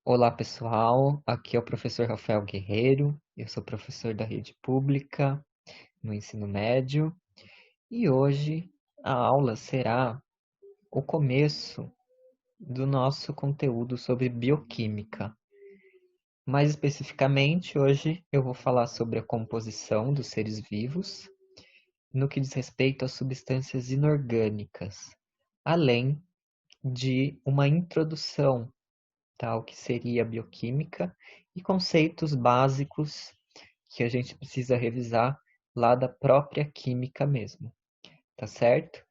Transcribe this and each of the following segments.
Olá pessoal, aqui é o professor Rafael Guerreiro, eu sou professor da rede pública no ensino médio e hoje a aula será o começo do nosso conteúdo sobre bioquímica. Mais especificamente, hoje eu vou falar sobre a composição dos seres vivos no que diz respeito às substâncias inorgânicas, além de uma introdução tal que seria a bioquímica e conceitos básicos que a gente precisa revisar lá da própria química mesmo, tá certo?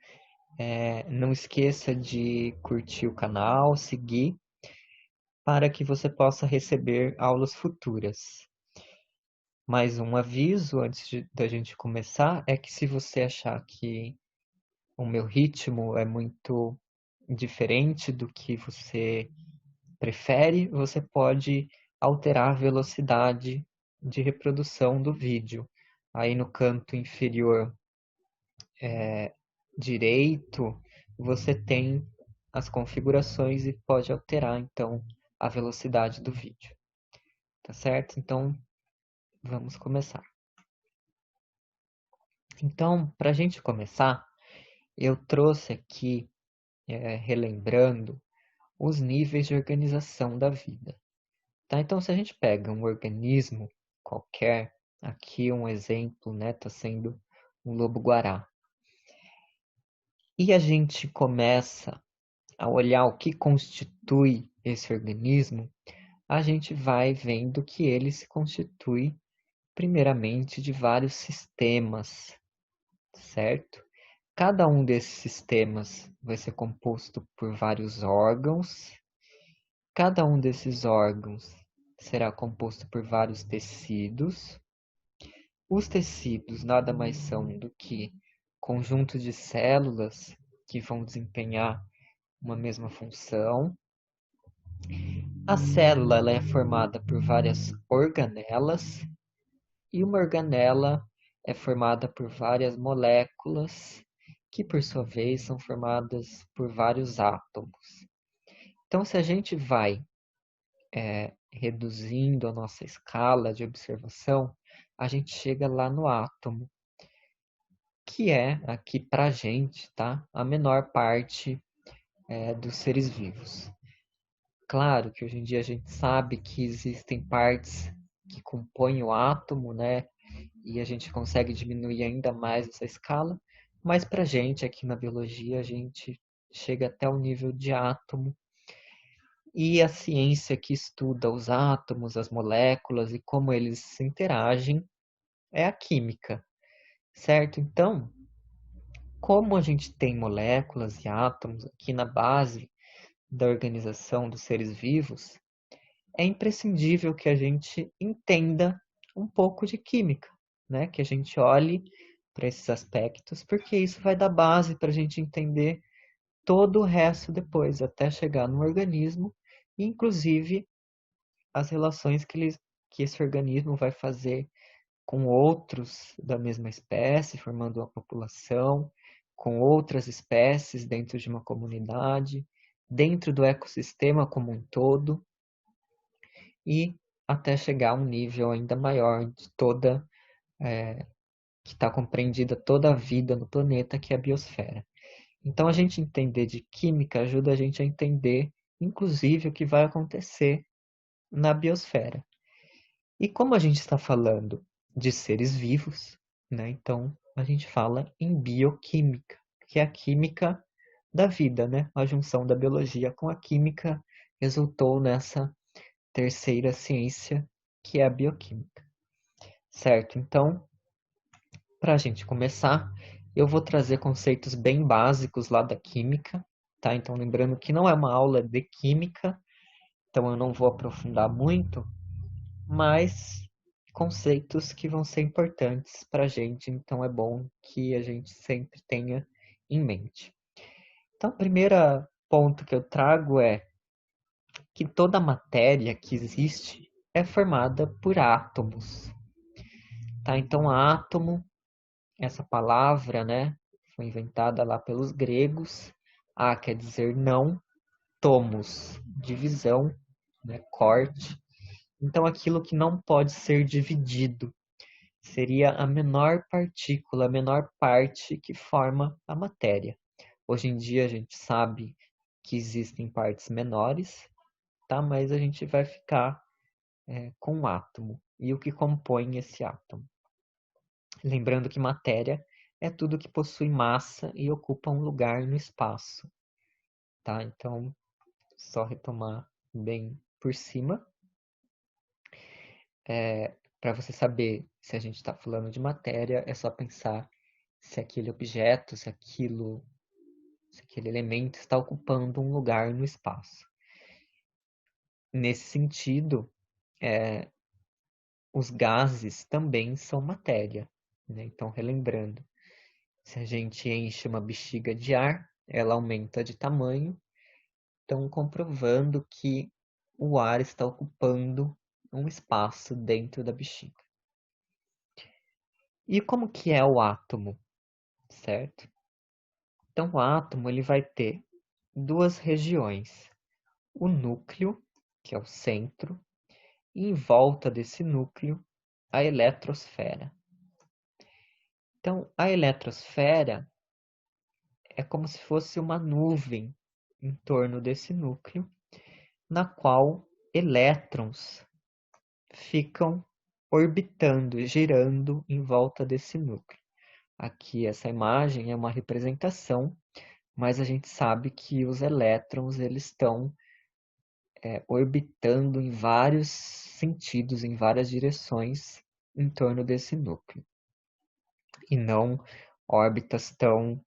Não esqueça de curtir o canal, seguir, para que você possa receber aulas futuras. Mais um aviso da gente começar é que se você achar que o meu ritmo é muito diferente do que você prefere, você pode alterar a velocidade de reprodução do vídeo. Aí no canto inferior direito, você tem as configurações e pode alterar então a velocidade do vídeo. Tá certo? Então vamos começar. Então, para a gente começar, eu trouxe aqui, relembrando, os níveis de organização da vida. Tá? Então, se a gente pega um organismo qualquer, aqui um exemplo, né, está sendo um lobo-guará, e a gente começa a olhar o que constitui esse organismo, a gente vai vendo que ele se constitui primeiramente de vários sistemas, certo? Cada um desses sistemas vai ser composto por vários órgãos. Cada um desses órgãos será composto por vários tecidos. Os tecidos nada mais são do que conjuntos de células que vão desempenhar uma mesma função. A célula ela é formada por várias organelas e uma organela é formada por várias moléculas que, por sua vez, são formadas por vários átomos. Então, se a gente vai reduzindo a nossa escala de observação, a gente chega lá no átomo, que é aqui para a gente, tá? A menor parte dos seres vivos. Claro que hoje em dia a gente sabe que existem partes que compõem o átomo, né? E a gente consegue diminuir ainda mais essa escala, mas para a gente aqui na biologia a gente chega até o nível de átomo. E a ciência que estuda os átomos, as moléculas e como eles se interagem é a química, certo? Então, como a gente tem moléculas e átomos aqui na base da organização dos seres vivos, é imprescindível que a gente entenda um pouco de química, né? Que a gente olhe para esses aspectos, porque isso vai dar base para a gente entender todo o resto depois, até chegar no organismo, e inclusive as relações que esse organismo vai fazer com outros da mesma espécie, formando uma população, com outras espécies dentro de uma comunidade, dentro do ecossistema como um todo, e até chegar a um nível ainda maior de toda, que está compreendida toda a vida no planeta, que é a biosfera. Então, a gente entender de química ajuda a gente a entender, inclusive, o que vai acontecer na biosfera. E como a gente está falando de seres vivos, né? Então a gente fala em bioquímica, que é a química da vida, né? A junção da biologia com a química resultou nessa terceira ciência, que é a bioquímica, certo? Então, para a gente começar, eu vou trazer conceitos bem básicos lá da química, tá? Então, lembrando que não é uma aula de química, então eu não vou aprofundar muito, mas conceitos que vão ser importantes para a gente, então é bom que a gente sempre tenha em mente. Então, o primeiro ponto que eu trago é que toda matéria que existe é formada por átomos, tá? Então, átomo, essa palavra, né, foi inventada lá pelos gregos. A quer dizer não, tomos, divisão, né? Corte. Então, aquilo que não pode ser dividido seria a menor partícula, a menor parte que forma a matéria. Hoje em dia a gente sabe que existem partes menores, tá? Mas a gente vai ficar com o átomo e o que compõe esse átomo. Lembrando que matéria é tudo que possui massa e ocupa um lugar no espaço, tá? Então, só retomar bem por cima, para você saber se a gente está falando de matéria, é só pensar se aquele objeto, se aquele elemento está ocupando um lugar no espaço. Nesse sentido, os gases também são matéria, né? Então, relembrando, se a gente enche uma bexiga de ar, ela aumenta de tamanho, então comprovando que o ar está ocupando um espaço dentro da bexiga. E como que é o átomo, certo? Então, o átomo ele vai ter duas regiões. O núcleo, que é o centro, e em volta desse núcleo, a eletrosfera. Então, a eletrosfera é como se fosse uma nuvem em torno desse núcleo, na qual elétrons ficam orbitando, girando em volta desse núcleo. Aqui essa imagem é uma representação, mas a gente sabe que os elétrons eles estão orbitando em vários sentidos, em várias direções em torno desse núcleo, e não órbitas tão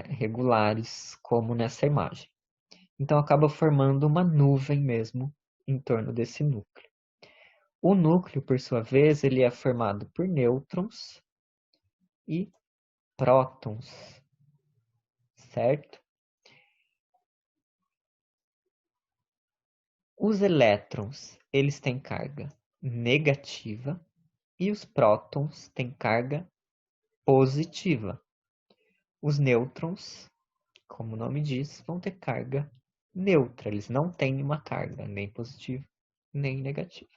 regulares como nessa imagem. Então acaba formando uma nuvem mesmo em torno desse núcleo. O núcleo, por sua vez, ele é formado por nêutrons e prótons, certo? Os elétrons, eles têm carga negativa e os prótons têm carga positiva. Os nêutrons, como o nome diz, vão ter carga neutra. Eles não têm uma carga nem positiva nem negativa.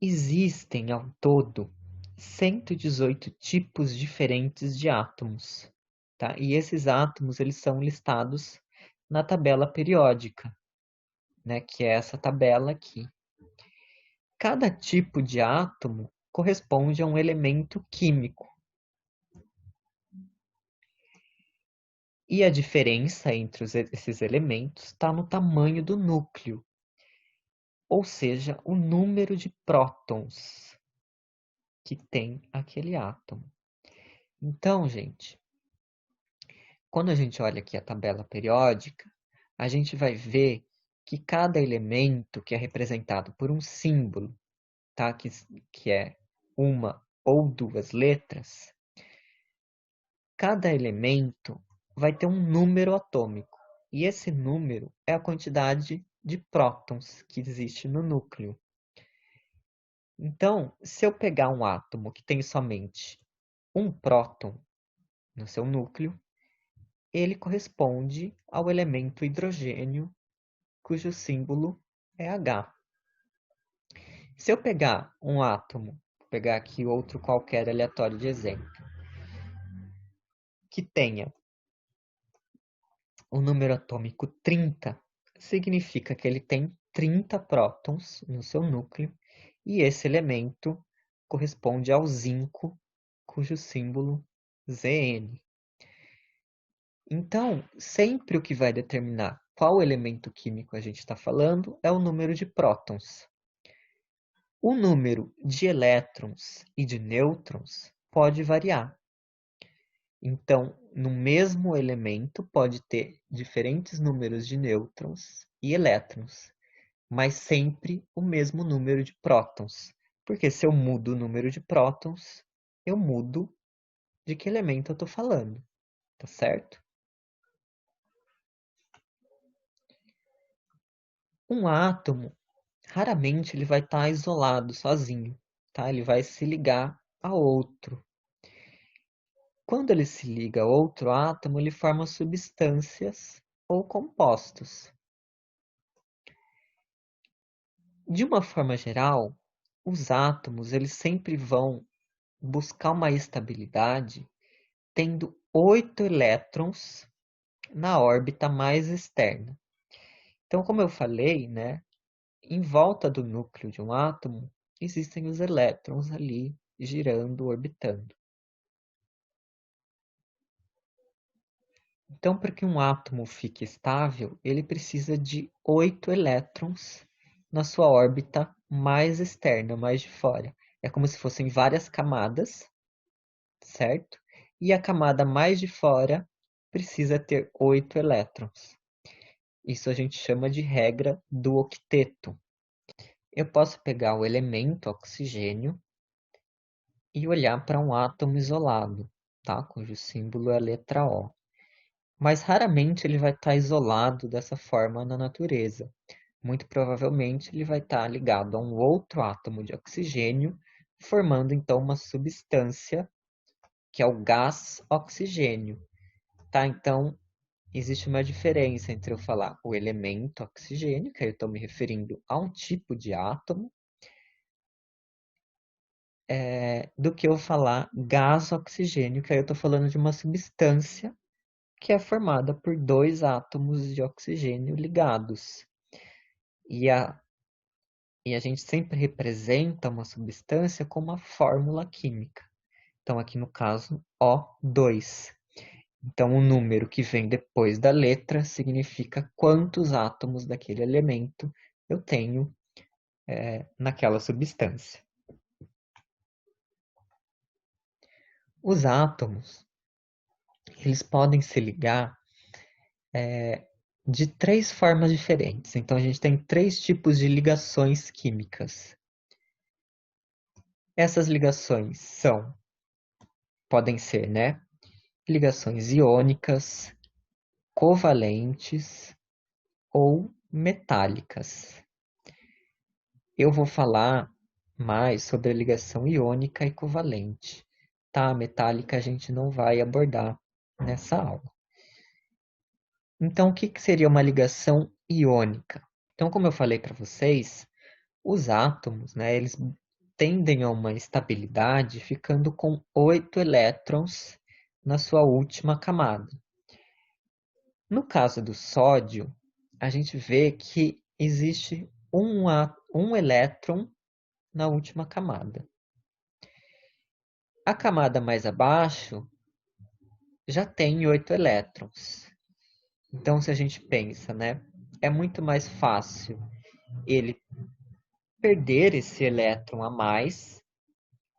Existem ao todo 118 tipos diferentes de átomos, tá? E esses átomos eles são listados na tabela periódica, né? Que é essa tabela aqui. Cada tipo de átomo corresponde a um elemento químico. E a diferença entre esses elementos está no tamanho do núcleo, ou seja, o número de prótons que tem aquele átomo. Então, gente, quando a gente olha aqui a tabela periódica, a gente vai ver que cada elemento que é representado por um símbolo, tá? que é uma ou duas letras, cada elemento vai ter um número atômico. E esse número é a quantidade de prótons que existe no núcleo. Então, se eu pegar um átomo que tem somente um próton no seu núcleo, ele corresponde ao elemento hidrogênio, cujo símbolo é H. Se eu pegar um átomo, vou pegar aqui outro qualquer aleatório de exemplo, que tenha o número atômico 30, significa que ele tem 30 prótons no seu núcleo, e esse elemento corresponde ao zinco, cujo símbolo Zn. Então, sempre o que vai determinar qual elemento químico a gente está falando é o número de prótons. O número de elétrons e de nêutrons pode variar. Então, no mesmo elemento pode ter diferentes números de nêutrons e elétrons, mas sempre o mesmo número de prótons. Porque se eu mudo o número de prótons, eu mudo de que elemento eu estou falando, tá certo? Um átomo, raramente ele vai estar isolado, sozinho, tá? Ele vai se ligar a outro. Quando ele se liga a outro átomo, ele forma substâncias ou compostos. De uma forma geral, os átomos eles sempre vão buscar uma estabilidade tendo 8 elétrons na órbita mais externa. Então, como eu falei, né, em volta do núcleo de um átomo existem os elétrons ali girando, orbitando. Então, para que um átomo fique estável, ele precisa de 8 elétrons na sua órbita mais externa, mais de fora. É como se fossem várias camadas, certo? E a camada mais de fora precisa ter 8 elétrons. Isso a gente chama de regra do octeto. Eu posso pegar o elemento oxigênio e olhar para um átomo isolado, tá? Cujo símbolo é a letra O. Mas raramente ele vai estar isolado dessa forma na natureza. Muito provavelmente ele vai estar ligado a um outro átomo de oxigênio, formando então uma substância que é o gás oxigênio. Tá? Então, existe uma diferença entre eu falar o elemento oxigênio, que aí eu estou me referindo a um tipo de átomo, do que eu falar gás oxigênio, que aí eu estou falando de uma substância que é formada por dois átomos de oxigênio ligados. E a gente sempre representa uma substância com uma fórmula química. Então, aqui no caso, O2. Então, o número que vem depois da letra significa quantos átomos daquele elemento eu tenho naquela substância. Os átomos, eles podem se ligar de três formas diferentes. Então, a gente tem três tipos de ligações químicas. Essas ligações podem ser, né, ligações iônicas, covalentes ou metálicas. Eu vou falar mais sobre a ligação iônica e covalente, tá? A metálica a gente não vai abordar nessa aula. Então, o que seria uma ligação iônica? Então, como eu falei para vocês, os átomos, né, eles tendem a uma estabilidade ficando com 8 elétrons na sua última camada. No caso do sódio, a gente vê que existe um elétron na última camada. A camada mais abaixo já tem 8 elétrons. Então, se a gente pensa, né, é muito mais fácil ele perder esse elétron a mais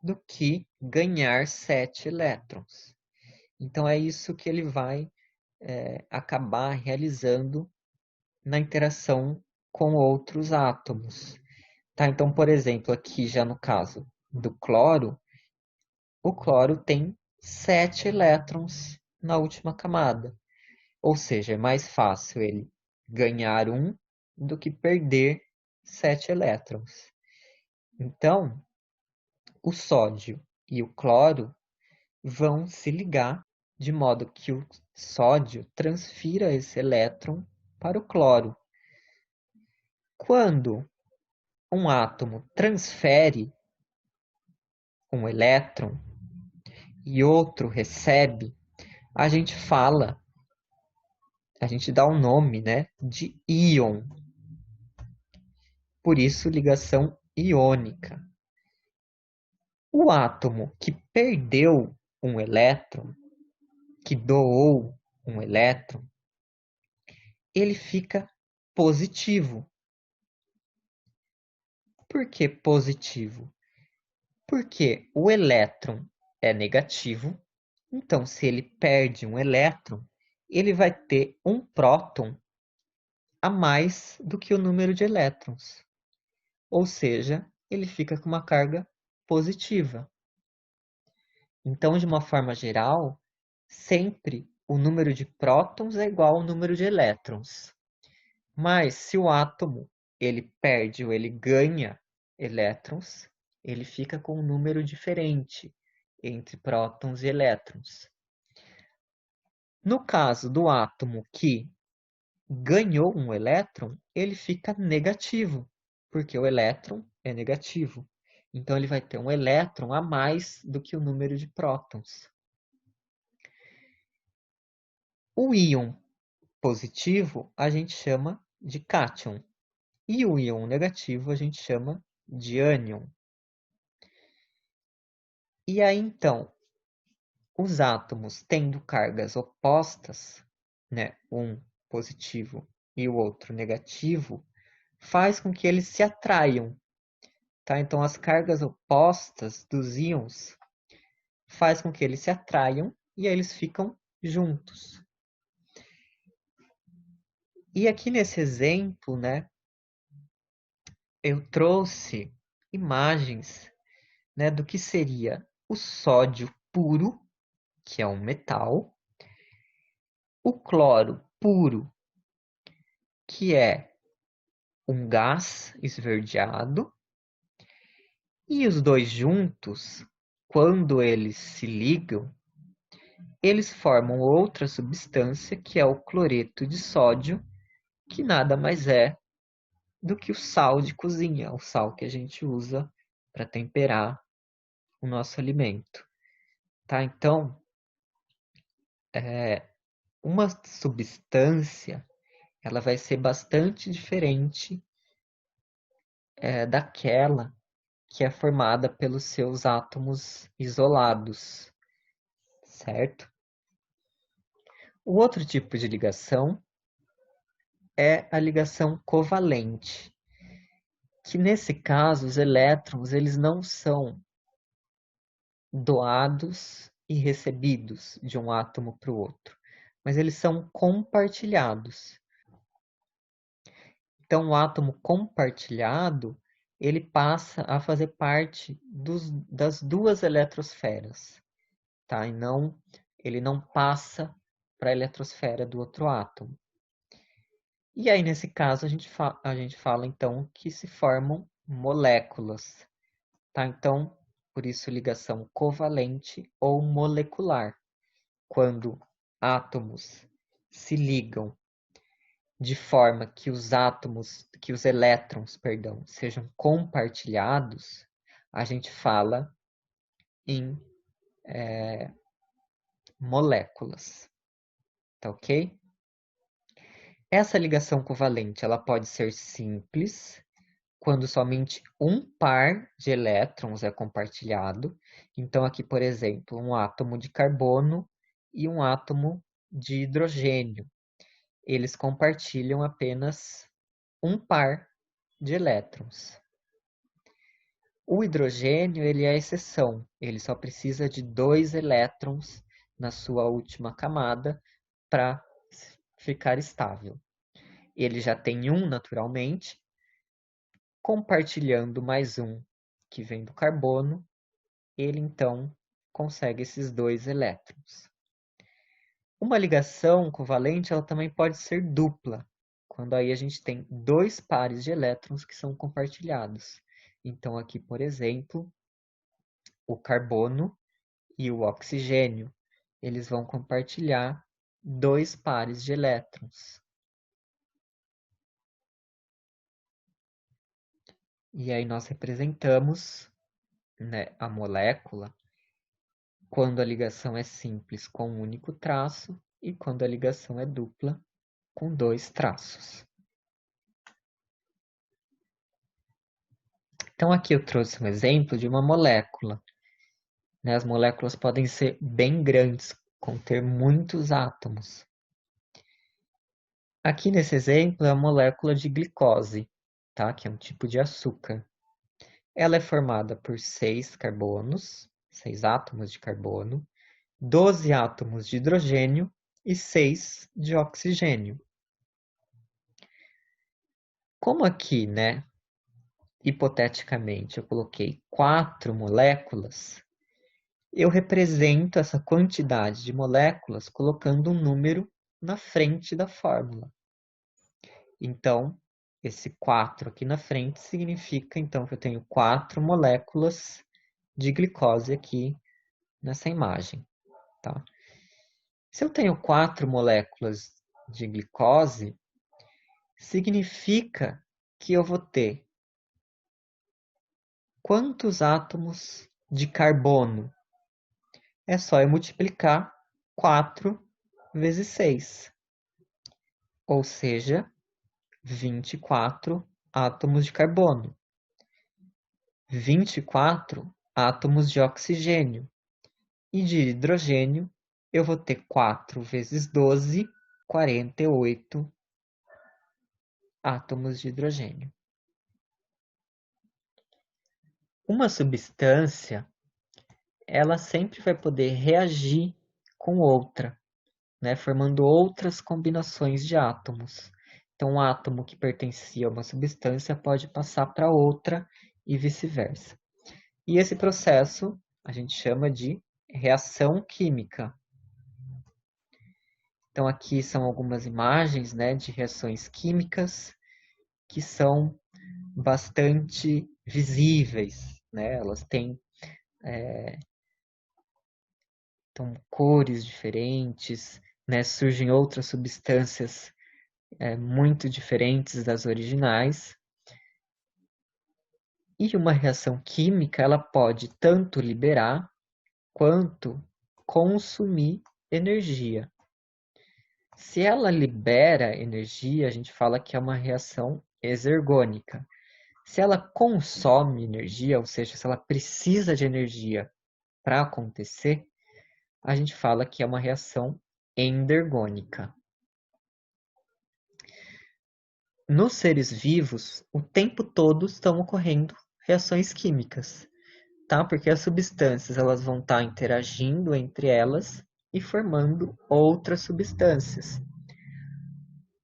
do que ganhar 7 elétrons. Então, é isso que ele vai acabar realizando na interação com outros átomos. Tá? Então, por exemplo, aqui já no caso do cloro, o cloro tem 7 elétrons na última camada. Ou seja, é mais fácil ele ganhar um do que perder 7 elétrons. Então, o sódio e o cloro vão se ligar de modo que o sódio transfira esse elétron para o cloro. Quando um átomo transfere um elétron e outro recebe, a gente fala, a gente dá o nome, né, de íon. Por isso, ligação iônica. O átomo que perdeu um elétron, que doou um elétron, ele fica positivo. Por que positivo? Porque o elétron é negativo, então se ele perde um elétron, ele vai ter um próton a mais do que o número de elétrons. Ou seja, ele fica com uma carga positiva. Então, de uma forma geral, sempre o número de prótons é igual ao número de elétrons. Mas se o átomo ele perde ou ele ganha elétrons, ele fica com um número diferente entre prótons e elétrons. No caso do átomo que ganhou um elétron, ele fica negativo. porque o elétron é negativo. Então, ele vai ter um elétron a mais do que o número de prótons. O íon positivo a gente chama de cátion. E o íon negativo a gente chama de ânion. E aí, então, os átomos tendo cargas opostas, né, um positivo e o outro negativo, faz com que eles se atraiam. Tá? Então, as cargas opostas dos íons faz com que eles se atraiam e aí eles ficam juntos. E aqui nesse exemplo, né, eu trouxe imagens, né, do que seria o sódio puro, que é um metal, o cloro puro, que é um gás esverdeado, e os dois juntos, quando eles se ligam, eles formam outra substância, que é o cloreto de sódio, que nada mais é do que o sal de cozinha, o sal que a gente usa para temperar o nosso alimento. Tá? Então, uma substância ela vai ser bastante diferente daquela que é formada pelos seus átomos isolados, certo? O outro tipo de ligação é a ligação covalente, que nesse caso os elétrons eles não são doados e recebidos de um átomo para o outro, mas eles são compartilhados. Então, o átomo compartilhado ele passa a fazer parte das duas eletrosferas, tá? E não, ele não passa para a eletrosfera do outro átomo. E aí, nesse caso, a gente fala, então, que se formam moléculas, tá? Então, por isso, ligação covalente ou molecular. Quando átomos se ligam de forma que os elétrons, perdão, sejam compartilhados, a gente fala em moléculas, tá ok? Essa ligação covalente, ela pode ser simples, quando somente um par de elétrons é compartilhado. Então, aqui, por exemplo, um átomo de carbono e um átomo de hidrogênio. Eles compartilham apenas um par de elétrons. O hidrogênio, ele é a exceção. Ele só precisa de 2 elétrons na sua última camada para ficar estável. Ele já tem um naturalmente, compartilhando mais um que vem do carbono, ele então consegue esses 2 elétrons. Uma ligação covalente ela também pode ser dupla, quando aí a gente tem 2 pares de elétrons que são compartilhados. Então aqui, por exemplo, o carbono e o oxigênio, eles vão compartilhar 2 pares de elétrons. E aí nós representamos, né, a molécula quando a ligação é simples com um único traço e quando a ligação é dupla com 2 traços. Então aqui eu trouxe um exemplo de uma molécula. Né? As moléculas podem ser bem grandes, conter muitos átomos. Aqui nesse exemplo é a molécula de glicose, tá? Que é um tipo de açúcar. Ela é formada por 6 carbonos, 6 átomos de carbono, 12 átomos de hidrogênio e 6 de oxigênio. Como aqui, né, hipoteticamente, eu coloquei 4 moléculas, eu represento essa quantidade de moléculas colocando um número na frente da fórmula. Então, esse 4 aqui na frente significa então que eu tenho 4 moléculas de glicose aqui nessa imagem, tá? Se eu tenho 4 moléculas de glicose, significa que eu vou ter quantos átomos de carbono? É só eu multiplicar 4 vezes 6, ou seja, 24 átomos de carbono. 24 átomos de oxigênio. E de hidrogênio, eu vou ter 4 vezes 12, 48 átomos de hidrogênio. Uma substância, ela sempre vai poder reagir com outra, né, formando outras combinações de átomos. Então, um átomo que pertencia a uma substância pode passar para outra e vice-versa. E esse processo a gente chama de reação química. Então, aqui são algumas imagens, né, de reações químicas que são bastante visíveis, né? Elas têm então, cores diferentes, né? Surgem outras substâncias muito diferentes das originais. E uma reação química, ela pode tanto liberar quanto consumir energia. Se ela libera energia, a gente fala que é uma reação exergônica. Se ela consome energia, ou seja, se ela precisa de energia para acontecer, a gente fala que é uma reação endergônica. Nos seres vivos, o tempo todo estão ocorrendo reações químicas, tá? Porque as substâncias elas vão estar interagindo entre elas e formando outras substâncias.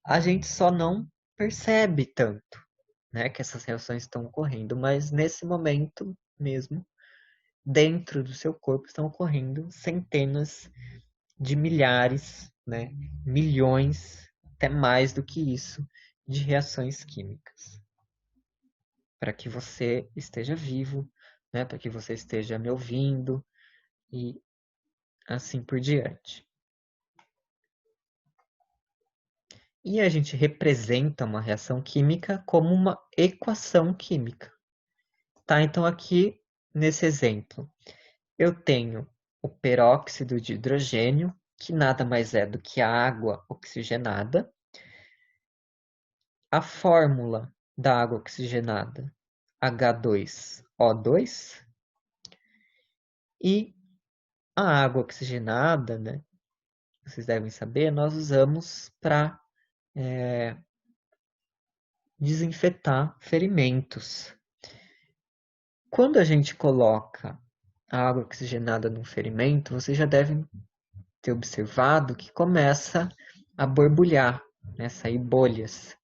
A gente só não percebe tanto, né, que essas reações estão ocorrendo, mas nesse momento mesmo, dentro do seu corpo estão ocorrendo centenas de milhares, né, milhões, até mais do que isso, de reações químicas. Para que você esteja vivo, né, para que você esteja me ouvindo e assim por diante. E a gente representa uma reação química como uma equação química. Tá? Então, aqui nesse exemplo, eu tenho o peróxido de hidrogênio, que nada mais é do que a água oxigenada. A fórmula da água oxigenada, H2O2. E a água oxigenada, né, vocês devem saber, nós usamos para desinfetar ferimentos. Quando a gente coloca a água oxigenada num ferimento, vocês já devem ter observado que começa a borbulhar, né, sair bolhas.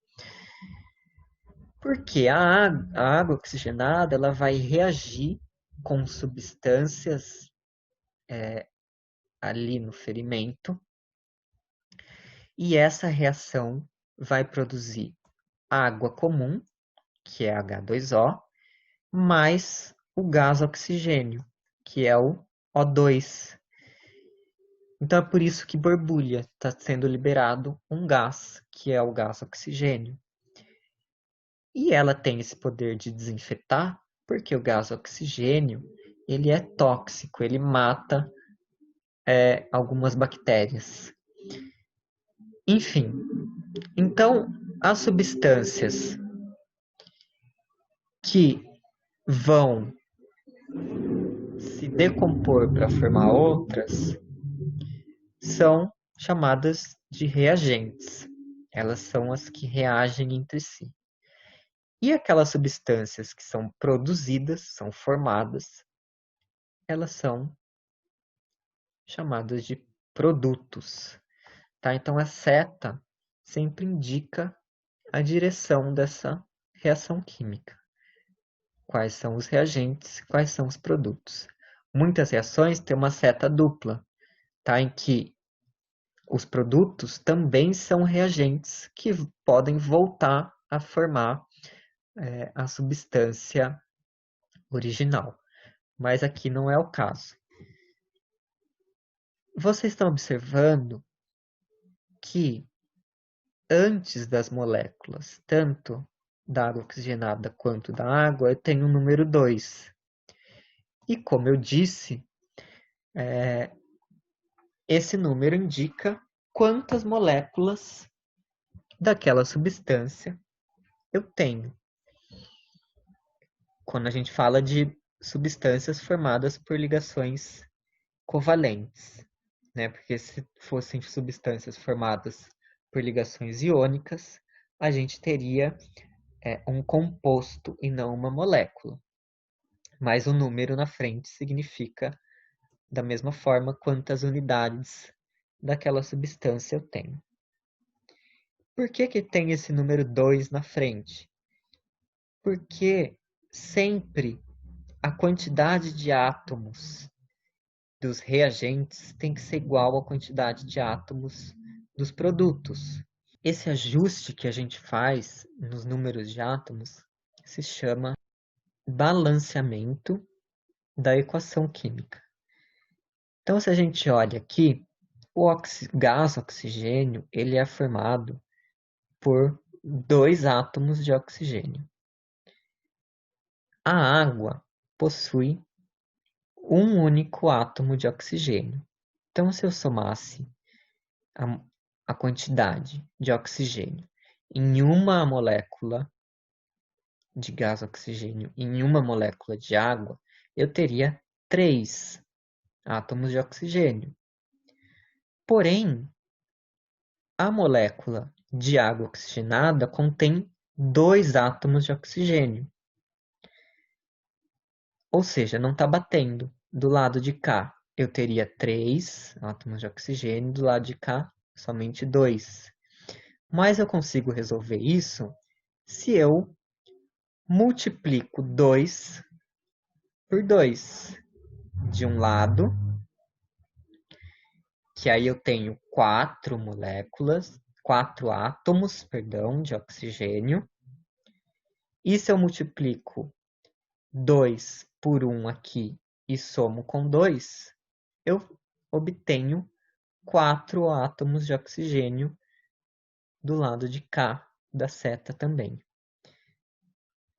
Porque a água oxigenada ela vai reagir com substâncias ali no ferimento e essa reação vai produzir água comum, que é H2O, mais o gás oxigênio, que é o O2. Então é por isso que borbulha, está sendo liberado um gás, que é o gás oxigênio. E ela tem esse poder de desinfetar, porque o gás oxigênio ele é tóxico, ele mata algumas bactérias. Enfim, então as substâncias que vão se decompor para formar outras são chamadas de reagentes. Elas são as que reagem entre si. E aquelas substâncias que são produzidas, são formadas, elas são chamadas de produtos. Tá? Então a seta sempre indica a direção dessa reação química. Quais são os reagentes, quais são os produtos. Muitas reações têm uma seta dupla, tá? Em que os produtos também são reagentes que podem voltar a formar a substância original. Mas aqui não é o caso. Vocês estão observando que antes das moléculas, tanto da água oxigenada quanto da água, eu tenho o número 2. E como eu disse, esse número indica quantas moléculas daquela substância eu tenho. Quando a gente fala de substâncias formadas por ligações covalentes, né? Porque se fossem substâncias formadas por ligações iônicas, a gente teria um composto e não uma molécula. Mas o número na frente significa da mesma forma quantas unidades daquela substância eu tenho. Por que que tem esse número 2 na frente? Porque sempre a quantidade de átomos dos reagentes tem que ser igual à quantidade de átomos dos produtos. Esse ajuste que a gente faz nos números de átomos se chama balanceamento da equação química. Então, se a gente olha aqui, o gás oxigênio ele é formado por dois átomos de oxigênio. A água possui um único átomo de oxigênio. Então, se eu somasse a, a quantidade de oxigênio em uma molécula de gás oxigênio em uma molécula de água, eu teria 3 átomos de oxigênio. Porém, a molécula de água oxigenada contém 2 átomos de oxigênio. Ou seja, não está batendo. Do lado de cá, eu teria 3 átomos de oxigênio, do lado de cá, somente 2. Mas eu consigo resolver isso se eu multiplico 2 por 2. De um lado, que aí eu tenho 4 moléculas, 4 átomos, perdão, de oxigênio. E se eu multiplico 2 por 1 aqui e somo com 2, eu obtenho 4 átomos de oxigênio do lado de cá da seta também.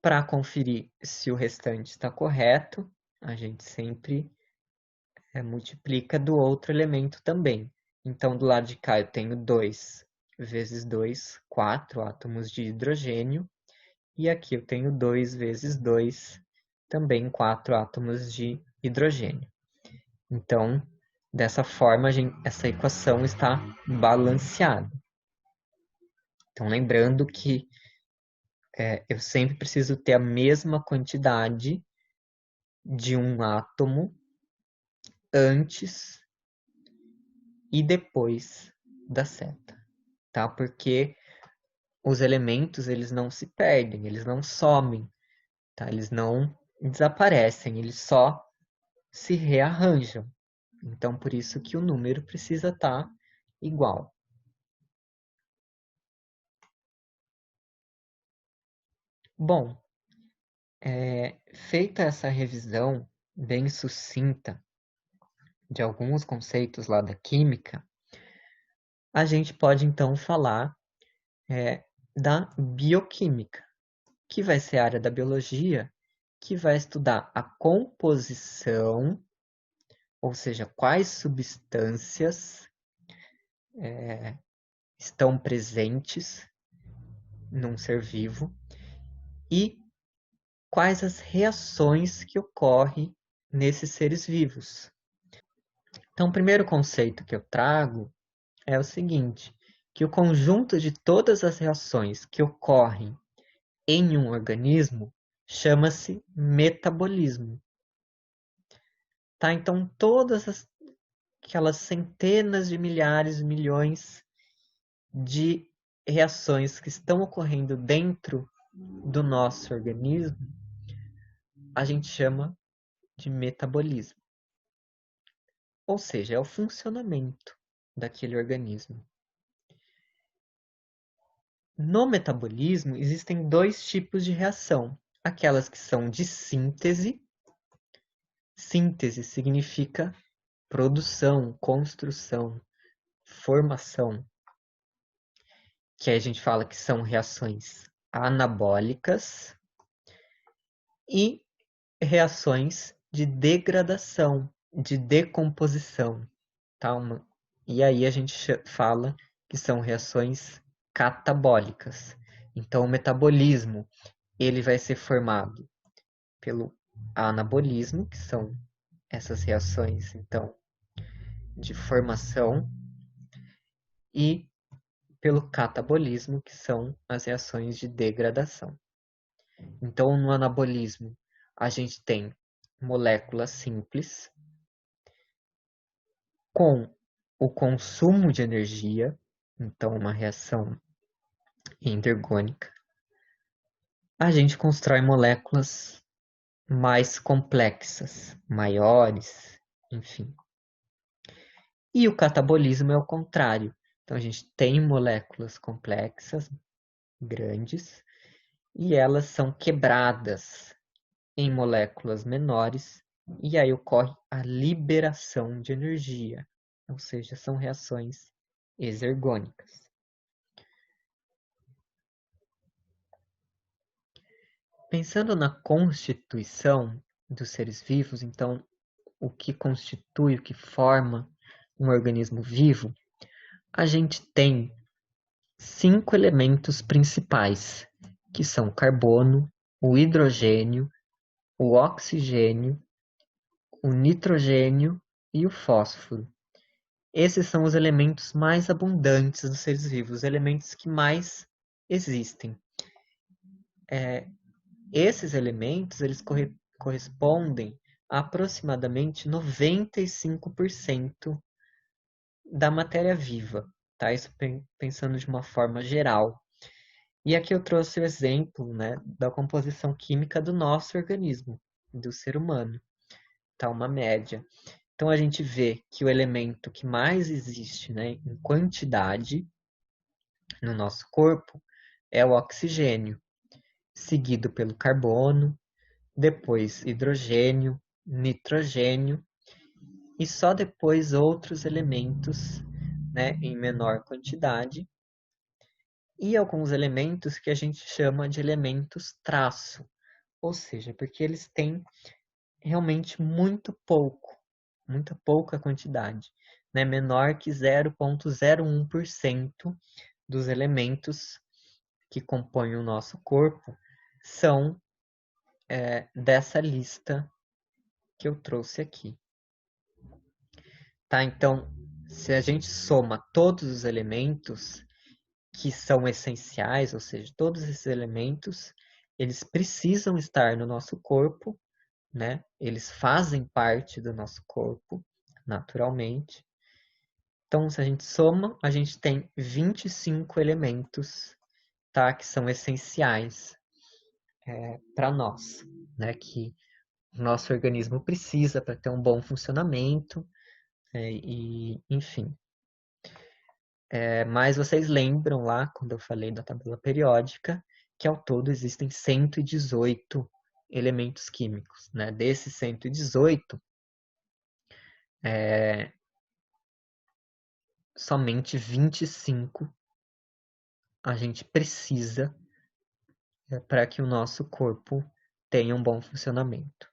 Para conferir se o restante está correto, a gente sempre multiplica do outro elemento também. Então, do lado de cá eu tenho 2 vezes 2, 4 átomos de hidrogênio. E aqui eu tenho 2 vezes 2, também 4 átomos de hidrogênio. Então, dessa forma, essa equação está balanceada. Então, lembrando que eu sempre preciso ter a mesma quantidade de um átomo antes e depois da seta, tá? Porque os elementos eles não se perdem, eles não somem, tá? Eles não desaparecem, eles só se rearranjam. Então, por isso que o número precisa estar igual. Bom, feita essa revisão bem sucinta de alguns conceitos lá da química, a gente pode então falar da bioquímica, que vai ser a área da biologia que vai estudar a composição, ou seja, quais substâncias estão presentes num ser vivo e quais as reações que ocorrem nesses seres vivos. Então, o primeiro conceito que eu trago é o seguinte, que o conjunto de todas as reações que ocorrem em um organismo chama-se metabolismo. Tá? Então, aquelas centenas de milhares, milhões de reações que estão ocorrendo dentro do nosso organismo, a gente chama de metabolismo. Ou seja, é o funcionamento daquele organismo. No metabolismo, existem dois tipos de reação. Aquelas que são de síntese. Síntese significa produção, construção, formação. Que aí a gente fala que são reações anabólicas e reações de degradação, de decomposição, tá? E aí a gente fala que são reações catabólicas. Então, o metabolismo, ele vai ser formado pelo anabolismo, que são essas reações, então, de formação, e pelo catabolismo, que são as reações de degradação. Então, no anabolismo, a gente tem moléculas simples com o consumo de energia, então uma reação endergônica. A gente constrói moléculas mais complexas, maiores, enfim. E o catabolismo é o contrário. Então, a gente tem moléculas complexas, grandes, e elas são quebradas em moléculas menores, e aí ocorre a liberação de energia, ou seja, são reações exergônicas. Pensando na constituição dos seres vivos, então, o que constitui, o que forma um organismo vivo, a gente tem 5 elementos principais, que são o carbono, o hidrogênio, o oxigênio, o nitrogênio e o fósforo. Esses são os elementos mais abundantes dos seres vivos, os elementos que mais existem. Esses elementos eles correspondem a aproximadamente 95% da matéria viva, tá? Isso pensando de uma forma geral. E aqui eu trouxe o exemplo, né, da composição química do nosso organismo, do ser humano, tá? Uma média. Então a gente vê que o elemento que mais existe, né, em quantidade no nosso corpo é o oxigênio, seguido pelo carbono, depois hidrogênio, nitrogênio e só depois outros elementos, né, em menor quantidade, e alguns elementos que a gente chama de elementos traço, ou seja, porque eles têm realmente muita pouca quantidade, né, menor que 0,01% dos elementos que compõem o nosso corpo são dessa lista que eu trouxe aqui. Tá? Então, se a gente soma todos os elementos que são essenciais, ou seja, todos esses elementos, eles precisam estar no nosso corpo, né? Eles fazem parte do nosso corpo, naturalmente. Então, se a gente soma, a gente tem 25 elementos, tá? Que são essenciais para nós, né? Que o nosso organismo precisa para ter um bom funcionamento, e enfim. Mas vocês lembram lá, quando eu falei da tabela periódica, que ao todo existem 118 elementos químicos, né? Desses 118, somente 25 a gente precisa para que o nosso corpo tenha um bom funcionamento.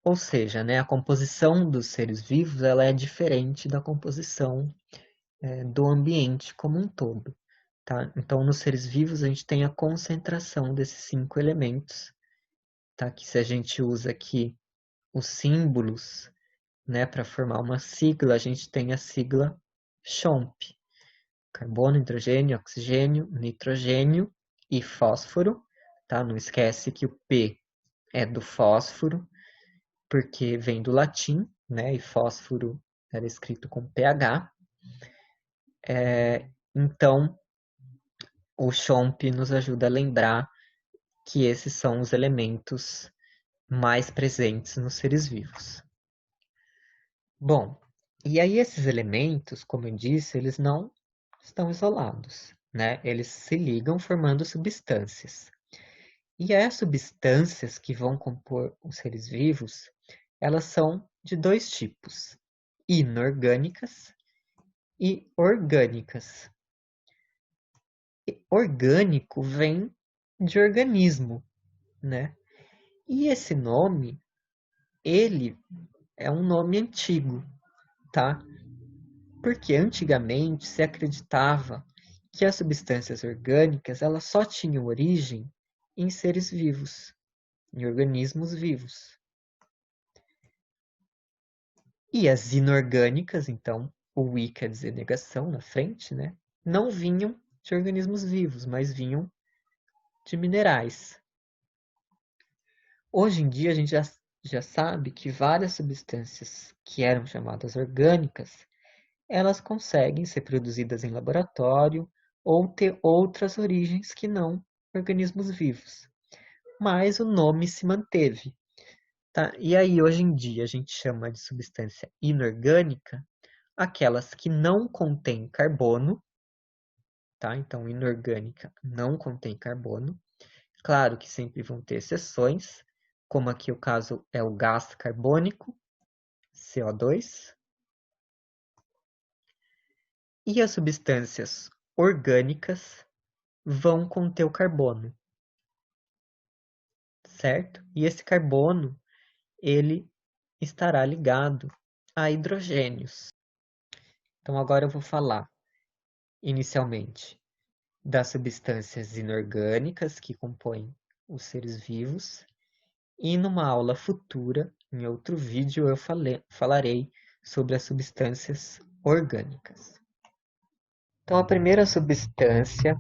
Ou seja, né, a composição dos seres vivos ela é diferente da composição do ambiente como um todo. Tá? Então, nos seres vivos, a gente tem a concentração desses 5 elementos, tá? Que se a gente usa aqui os símbolos, né, para formar uma sigla, a gente tem a sigla CHOMP: carbono, hidrogênio, oxigênio, nitrogênio e fósforo. Tá? Não esquece que o P é do fósforo, porque vem do latim, né, e fósforo era escrito com PH. Então, o CHOMP nos ajuda a lembrar que esses são os elementos mais presentes nos seres vivos. Bom, e aí esses elementos, como eu disse, eles não estão isolados, né? Eles se ligam formando substâncias. E as substâncias que vão compor os seres vivos, elas são de dois tipos: inorgânicas e orgânicas. orgânico vem de organismo, né? E esse nome, ele é um nome antigo, tá? Porque antigamente se acreditava que as substâncias orgânicas elas só tinham origem em seres vivos, em organismos vivos. E as inorgânicas, então, o I quer dizer negação na frente, né? Não vinham de organismos vivos, mas vinham de minerais. Hoje em dia a gente já sabe que várias substâncias que eram chamadas orgânicas, elas conseguem ser produzidas em laboratório ou ter outras origens que não organismos vivos. Mas o nome se manteve, tá? E aí hoje em dia a gente chama de substância inorgânica aquelas que não contêm carbono, tá? Então inorgânica não contém carbono. Claro que sempre vão ter exceções, como aqui o caso é o gás carbônico, CO2. E as substâncias orgânicas vão conter o carbono, certo? E esse carbono, ele estará ligado a hidrogênios. Então agora eu vou falar inicialmente das substâncias inorgânicas que compõem os seres vivos. E numa aula futura, em outro vídeo, eu falarei sobre as substâncias orgânicas. Então, a primeira substância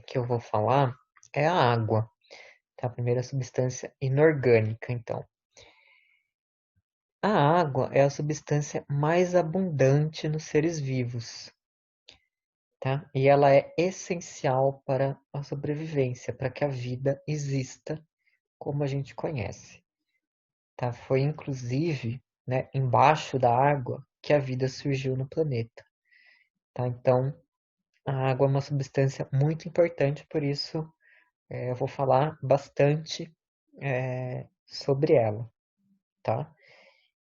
que eu vou falar é a água. Tá? A primeira substância inorgânica, então. A água é a substância mais abundante nos seres vivos. Tá? E ela é essencial para a sobrevivência, para que a vida exista como a gente conhece. Tá? Foi inclusive, né, embaixo da água que a vida surgiu no planeta. Tá? Então, a água é uma substância muito importante, por isso eu vou falar bastante sobre ela. Tá?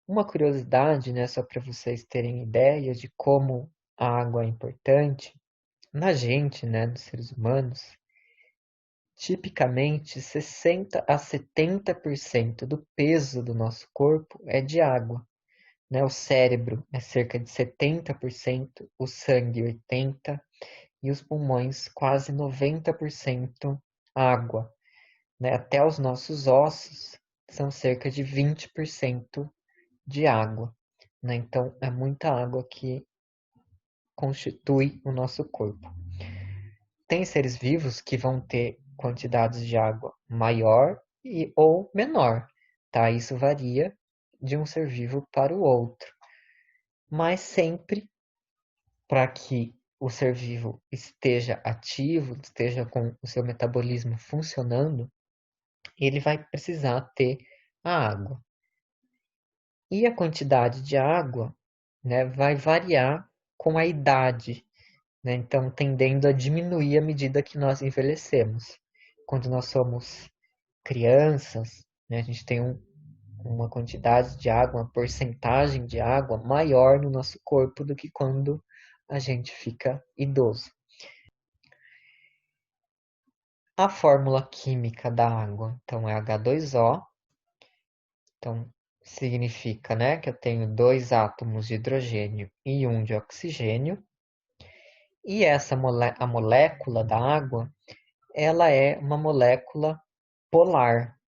Uma curiosidade, né, só para vocês terem ideia de como a água é importante, na gente, né, nos seres humanos, tipicamente 60 a 70% do peso do nosso corpo é de água. Né? O cérebro é cerca de 70%, o sangue 80% e os pulmões quase 90% água. Né? Até os nossos ossos são cerca de 20% de água. Né? Então, é muita água que constitui o nosso corpo. Tem seres vivos que vão ter quantidades de água maior ou menor. Tá? Isso varia de um ser vivo para o outro. Mas sempre para que o ser vivo esteja ativo, esteja com o seu metabolismo funcionando, ele vai precisar ter a água. E a quantidade de água, né, vai variar com a idade, né? Então, tendendo a diminuir à medida que nós envelhecemos. Quando nós somos crianças, né, a gente tem uma quantidade de água, uma porcentagem de água maior no nosso corpo do que quando a gente fica idoso. A fórmula química da água, então, é H2O. Então, significa, né, que eu tenho dois átomos de hidrogênio e um de oxigênio. E a molécula da água, ela é uma molécula polar.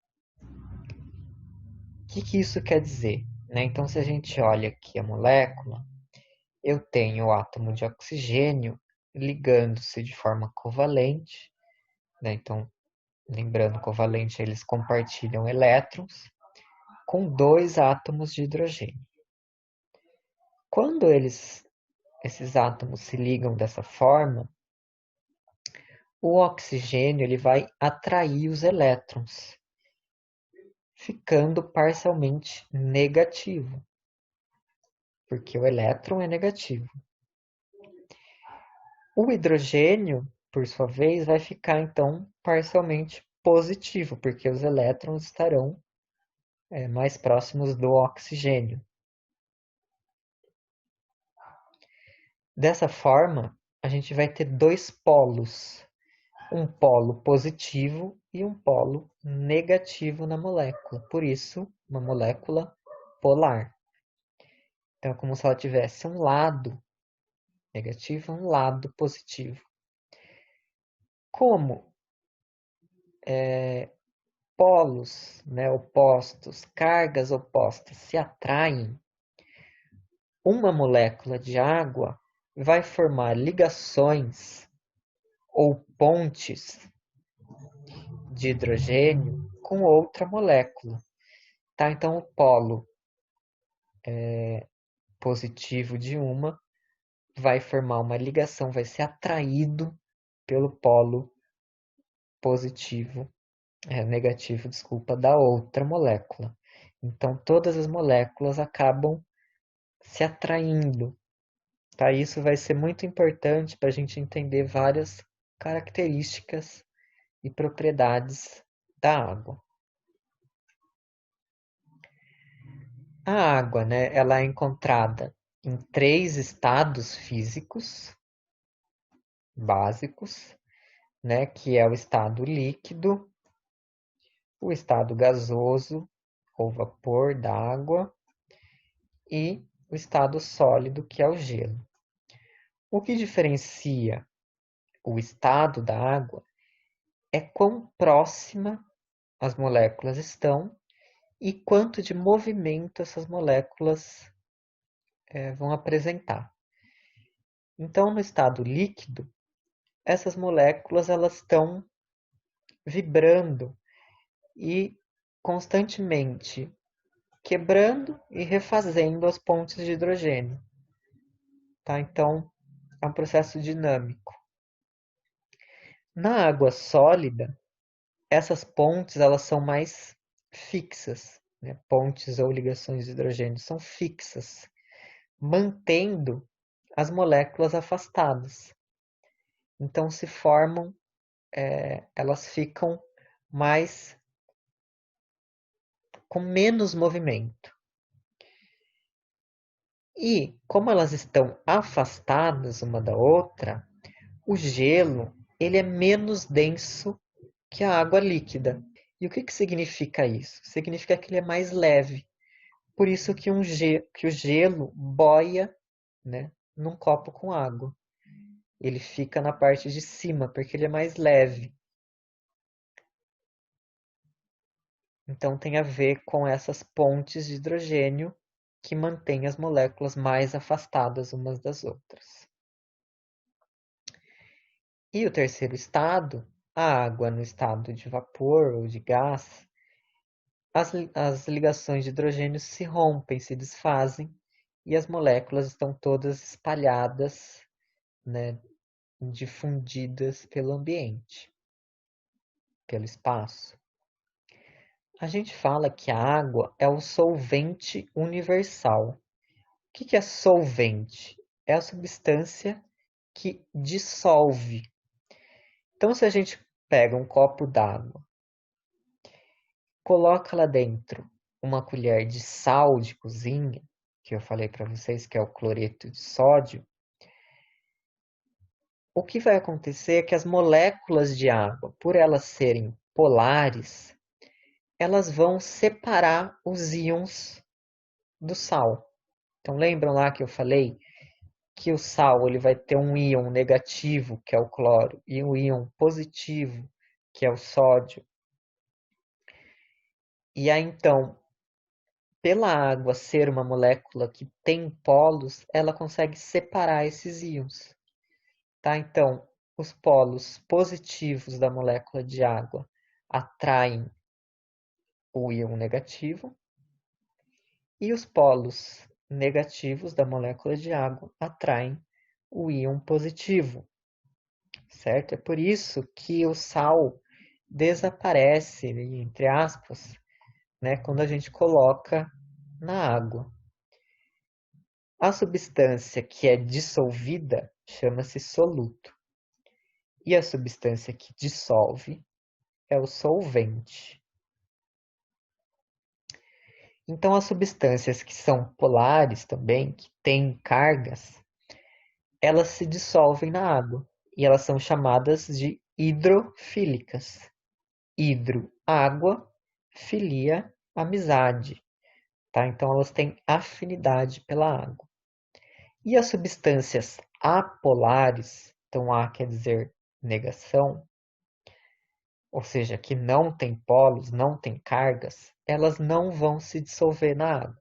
O que isso quer dizer? Né? Então, se a gente olha aqui a molécula, eu tenho o átomo de oxigênio ligando-se de forma covalente, né? Então, lembrando, covalente, eles compartilham elétrons com dois átomos de hidrogênio. Quando esses átomos se ligam dessa forma, o oxigênio ele vai atrair os elétrons, ficando parcialmente negativo, porque o elétron é negativo. O hidrogênio, por sua vez, vai ficar então parcialmente positivo, porque os elétrons estarão mais próximos do oxigênio. Dessa forma, a gente vai ter dois polos, um polo positivo e um polo negativo na molécula. Por isso, uma molécula polar. Então, é como se ela tivesse um lado negativo e um lado positivo. Como polos, né, opostos, cargas opostas se atraem, uma molécula de água vai formar ligações ou pontes de hidrogênio com outra molécula. Tá? Então, o polo positivo de uma vai formar uma ligação, vai ser atraído pelo polo positivo, negativo, desculpa, da outra molécula. Então, todas as moléculas acabam se atraindo. Tá? Isso vai ser muito importante para a gente entender várias características e propriedades da água. A água, né, ela é encontrada em três estados físicos básicos, né, que é o estado líquido, o estado gasoso ou vapor da água e o estado sólido, que é o gelo. O que diferencia o estado da água é quão próxima as moléculas estão e quanto de movimento essas moléculas vão apresentar. Então, no estado líquido, essas moléculas elas estão vibrando e constantemente quebrando e refazendo as pontes de hidrogênio. Tá? Então, é um processo dinâmico. Na água sólida, essas pontes elas são mais fixas, né? Pontes ou ligações de hidrogênio são fixas, mantendo as moléculas afastadas. Então se formam, elas ficam mais com menos movimento. E como elas estão afastadas uma da outra, o gelo ele é menos denso que a água líquida. E o que significa isso? Significa que ele é mais leve. Por isso que, que o gelo boia, né, num copo com água. Ele fica na parte de cima, porque ele é mais leve. Então tem a ver com essas pontes de hidrogênio que mantêm as moléculas mais afastadas umas das outras. E o terceiro estado, a água no estado de vapor ou de gás, as ligações de hidrogênio se rompem, se desfazem e as moléculas estão todas espalhadas, né, difundidas pelo ambiente, pelo espaço. A gente fala que a água é o solvente universal. O que é solvente? É a substância que dissolve. Então, se a gente pega um copo d'água, coloca lá dentro uma colher de sal de cozinha, que eu falei para vocês que é o cloreto de sódio, o que vai acontecer é que as moléculas de água, por elas serem polares, elas vão separar os íons do sal. Então lembram lá que eu falei que o sal ele vai ter um íon negativo, que é o cloro, e um íon positivo, que é o sódio. E aí então, pela água ser uma molécula que tem polos, ela consegue separar esses íons. Tá? Então, os polos positivos da molécula de água atraem o íon negativo e os polos negativos da molécula de água atraem o íon positivo, certo? É por isso que o sal desaparece, entre aspas, né, quando a gente coloca na água. A substância que é dissolvida chama-se soluto. E a substância que dissolve é o solvente. Então, as substâncias que são polares também, que têm cargas, elas se dissolvem na água e elas são chamadas de hidrofílicas. Hidro, água, filia, amizade. Tá? Então elas têm afinidade pela água. E as substâncias apolares, então A quer dizer negação, ou seja, que não tem polos, não tem cargas, elas não vão se dissolver na água.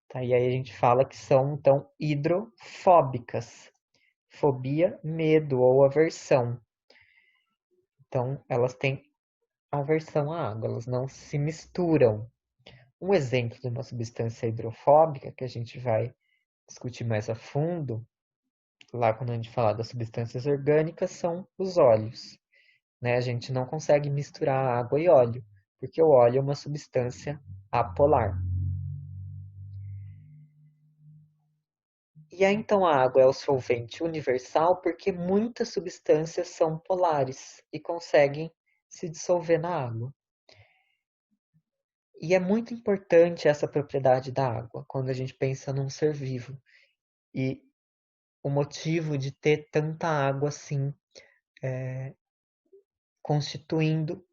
Tá? E aí a gente fala que são, então, hidrofóbicas. Fobia, medo ou aversão. Então, elas têm aversão à água, elas não se misturam. Um exemplo de uma substância hidrofóbica, que a gente vai discutir mais a fundo, lá quando a gente falar das substâncias orgânicas, são os óleos. Né? A gente não consegue misturar água e óleo, porque o óleo é uma substância apolar. E aí, então, a água é o solvente universal porque muitas substâncias são polares e conseguem se dissolver na água. E é muito importante essa propriedade da água quando a gente pensa num ser vivo. E o motivo de ter tanta água assim constituindo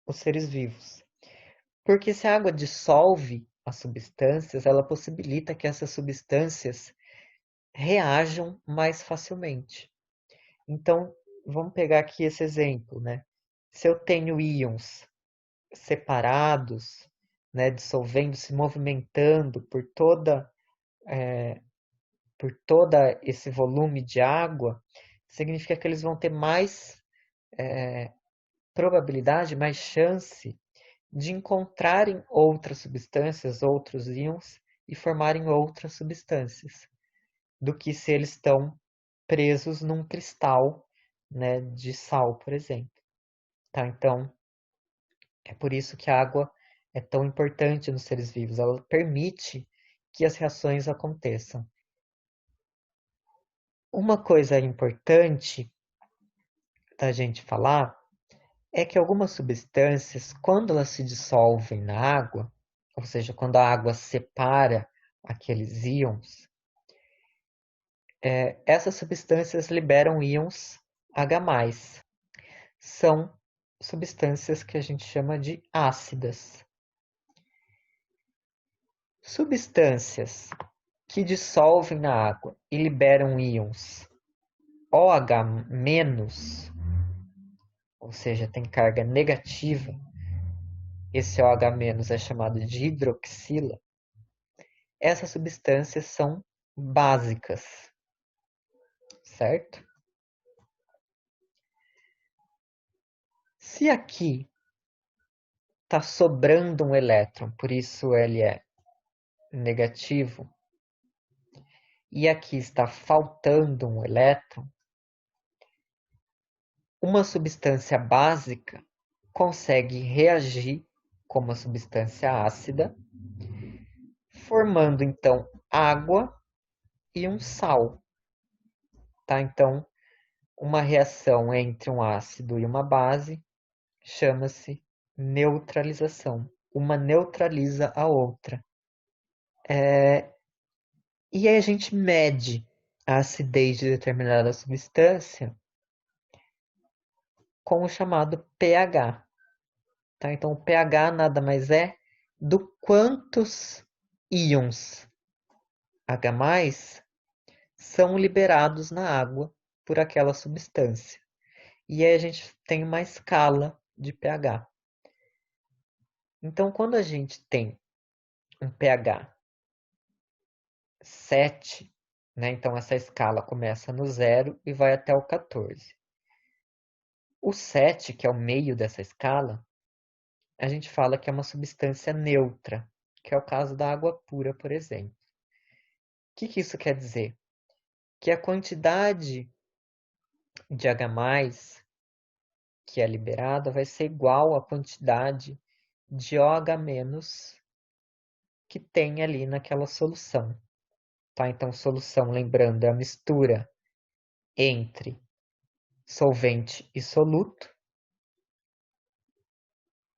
os seres vivos. Porque se a água dissolve as substâncias, ela possibilita que essas substâncias reajam mais facilmente. Então, vamos pegar aqui esse exemplo, né? Se eu tenho íons separados, né, dissolvendo, se movimentando por toda esse volume de água, significa que eles vão ter mais probabilidade, mais chance de encontrarem outras substâncias, outros íons e formarem outras substâncias, do que se eles estão presos num cristal, né, de sal, por exemplo. Tá? Então, é por isso que a água é tão importante nos seres vivos. Ela permite que as reações aconteçam. Uma coisa importante da gente falar é que algumas substâncias, quando elas se dissolvem na água, ou seja, quando a água separa aqueles íons, essas substâncias liberam íons H+. São substâncias que a gente chama de ácidas. Substâncias que dissolvem na água e liberam íons OH-, ou seja, tem carga negativa, esse OH- é chamado de hidroxila, essas substâncias são básicas, certo? Se aqui está sobrando um elétron, por isso ele é negativo, e aqui está faltando um elétron, uma substância básica consegue reagir com uma substância ácida, formando então água e um sal. Tá? Então, uma reação entre um ácido e uma base chama-se neutralização. Uma neutraliza a outra. E aí a gente mede a acidez de determinada substância com o chamado pH. Tá? Então, o pH nada mais é do quantos íons H+ são liberados na água por aquela substância. E aí a gente tem uma escala de pH. Então, quando a gente tem um pH 7, né? Então essa escala começa no 0 e vai até o 14. O 7, que é o meio dessa escala, a gente fala que é uma substância neutra, que é o caso da água pura, por exemplo. O que isso quer dizer? Que a quantidade de H+ que é liberada vai ser igual à quantidade de OH- que tem ali naquela solução. Tá? Então, solução, lembrando, é a mistura entre solvente e soluto.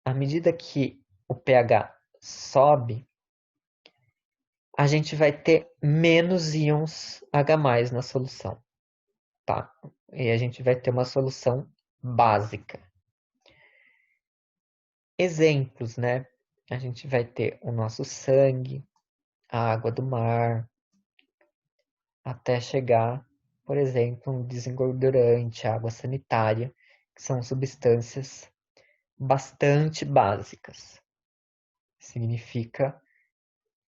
À medida que o pH sobe, a gente vai ter menos íons H+ na solução, tá? E a gente vai ter uma solução básica. Exemplos, né? A gente vai ter o nosso sangue, a água do mar, até chegar, por exemplo, um desengordurante, água sanitária, que são substâncias bastante básicas. Significa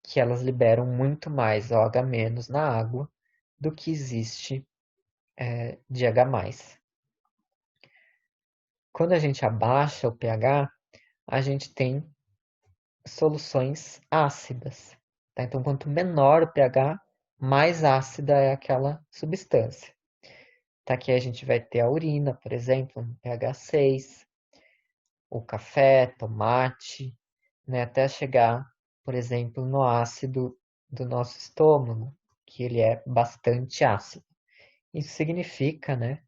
que elas liberam muito mais OH- na água do que existe de H+. Quando a gente abaixa o pH, a gente tem soluções ácidas. Tá? Então, quanto menor o pH, mais ácida é aquela substância. Tá? Aqui a gente vai ter a urina, por exemplo, um pH 6, o café, tomate, né? Até chegar, por exemplo, no ácido do nosso estômago, que ele é bastante ácido. Isso significa, né,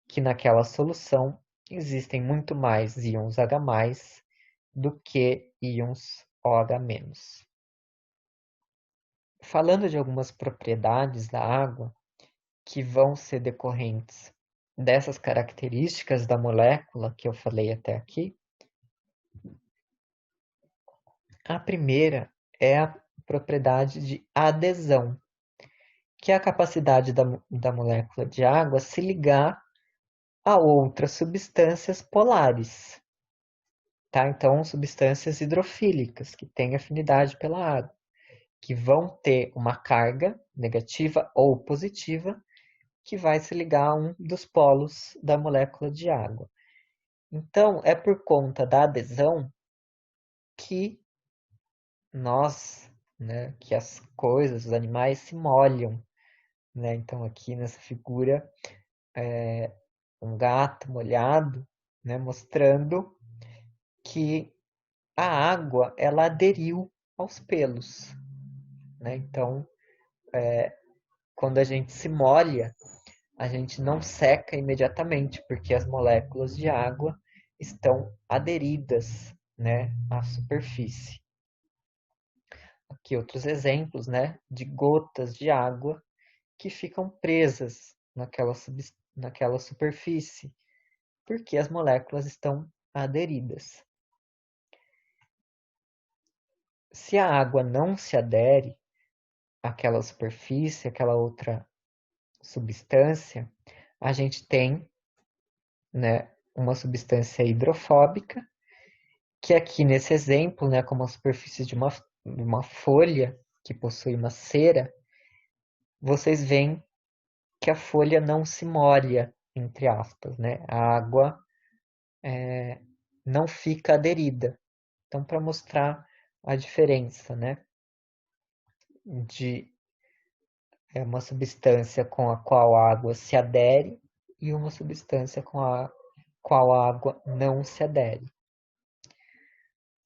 que naquela solução existem muito mais íons H+ do que íons OH-. Falando de algumas propriedades da água que vão ser decorrentes dessas características da molécula que eu falei até aqui, a primeira é a propriedade de adesão, que é a capacidade da molécula de água se ligar a outras substâncias polares, tá? Então, substâncias hidrofílicas que têm afinidade pela água, que vão ter uma carga negativa ou positiva que vai se ligar a um dos polos da molécula de água. Então, é por conta da adesão que nós, né, que as coisas, os animais se molham, né? Então, aqui nessa figura, um gato molhado, né, mostrando que a água ela aderiu aos pelos, né? Então, quando a gente se molha, a gente não seca imediatamente, porque as moléculas de água estão aderidas, né, à superfície. Aqui outros exemplos, né, de gotas de água que ficam presas naquela superfície, porque as moléculas estão aderidas. Se a água não se adere àquela superfície, àquela outra substância, a gente tem, né, uma substância hidrofóbica, que aqui nesse exemplo, né, como a superfície de uma folha que possui uma cera, vocês veem que a folha não se molha, entre aspas, né? A água não fica aderida. Então, para mostrar a diferença, né, de uma substância com a qual a água se adere e uma substância com a qual a água não se adere.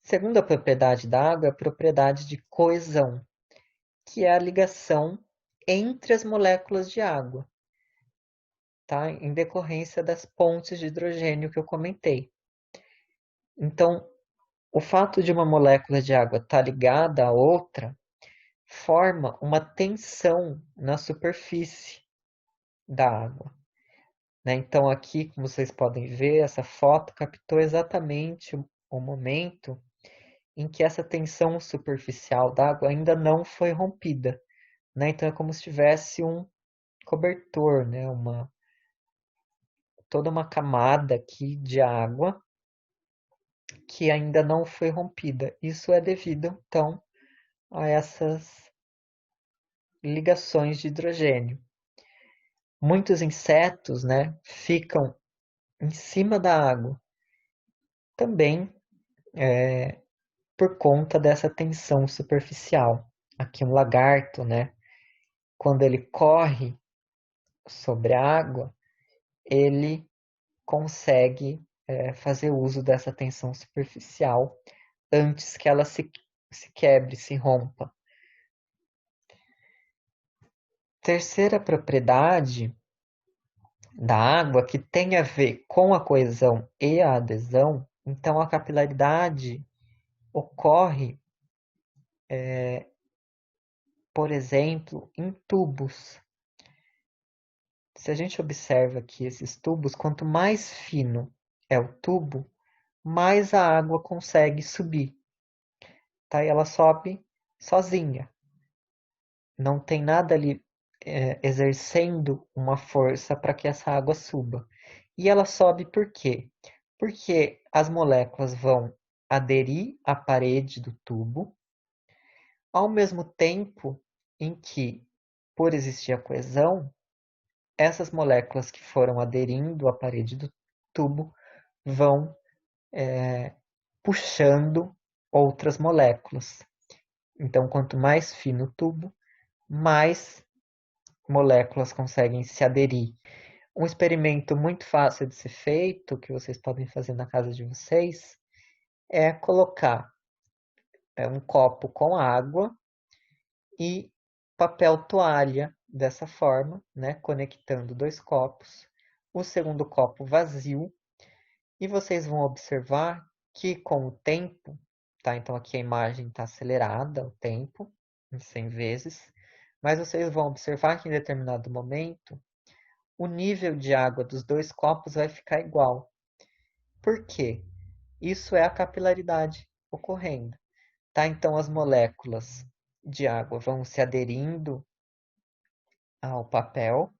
Segunda propriedade da água é a propriedade de coesão, que é a ligação entre as moléculas de água, tá? Em decorrência das pontes de hidrogênio que eu comentei. Então, o fato de uma molécula de água estar ligada à outra forma uma tensão na superfície da água, né? Então, aqui, como vocês podem ver, essa foto captou exatamente o momento em que essa tensão superficial da água ainda não foi rompida, né? Então, é como se tivesse um cobertor, né? Toda uma camada aqui de água que ainda não foi rompida. Isso é devido, então, a essas ligações de hidrogênio. Muitos insetos, né, ficam em cima da água, também por conta dessa tensão superficial. Aqui um lagarto, né, quando ele corre sobre a água, ele consegue fazer uso dessa tensão superficial antes que ela se quebre, se rompa. Terceira propriedade da água que tem a ver com a coesão e a adesão, então a capilaridade ocorre por exemplo, em tubos. Se a gente observa aqui esses tubos, quanto mais fino é o tubo, mais a água consegue subir. Tá? E ela sobe sozinha. Não tem nada ali exercendo uma força para que essa água suba. E ela sobe por quê? Porque as moléculas vão aderir à parede do tubo, ao mesmo tempo em que, por existir a coesão, essas moléculas que foram aderindo à parede do tubo vão puxando outras moléculas. Então, quanto mais fino o tubo, mais moléculas conseguem se aderir. Um experimento muito fácil de ser feito, que vocês podem fazer na casa de vocês, é colocar um copo com água e papel toalha dessa forma, né, conectando dois copos. O segundo copo vazio. E vocês vão observar que com o tempo, tá? Então aqui a imagem está acelerada, o tempo, em 100 vezes. Mas vocês vão observar que em determinado momento, o nível de água dos dois copos vai ficar igual. Por quê? Isso é a capilaridade ocorrendo. Tá? Então as moléculas de água vão se aderindo ao papel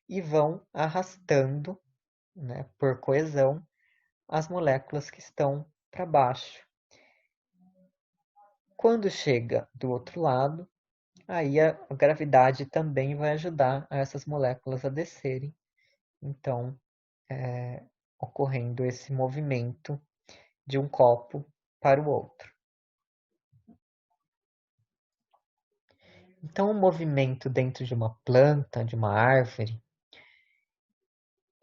e vão arrastando, né, por coesão, as moléculas que estão para baixo. Quando chega do outro lado, aí a gravidade também vai ajudar essas moléculas a descerem. Então, ocorrendo esse movimento de um copo para o outro. Então, o movimento dentro de uma planta, de uma árvore,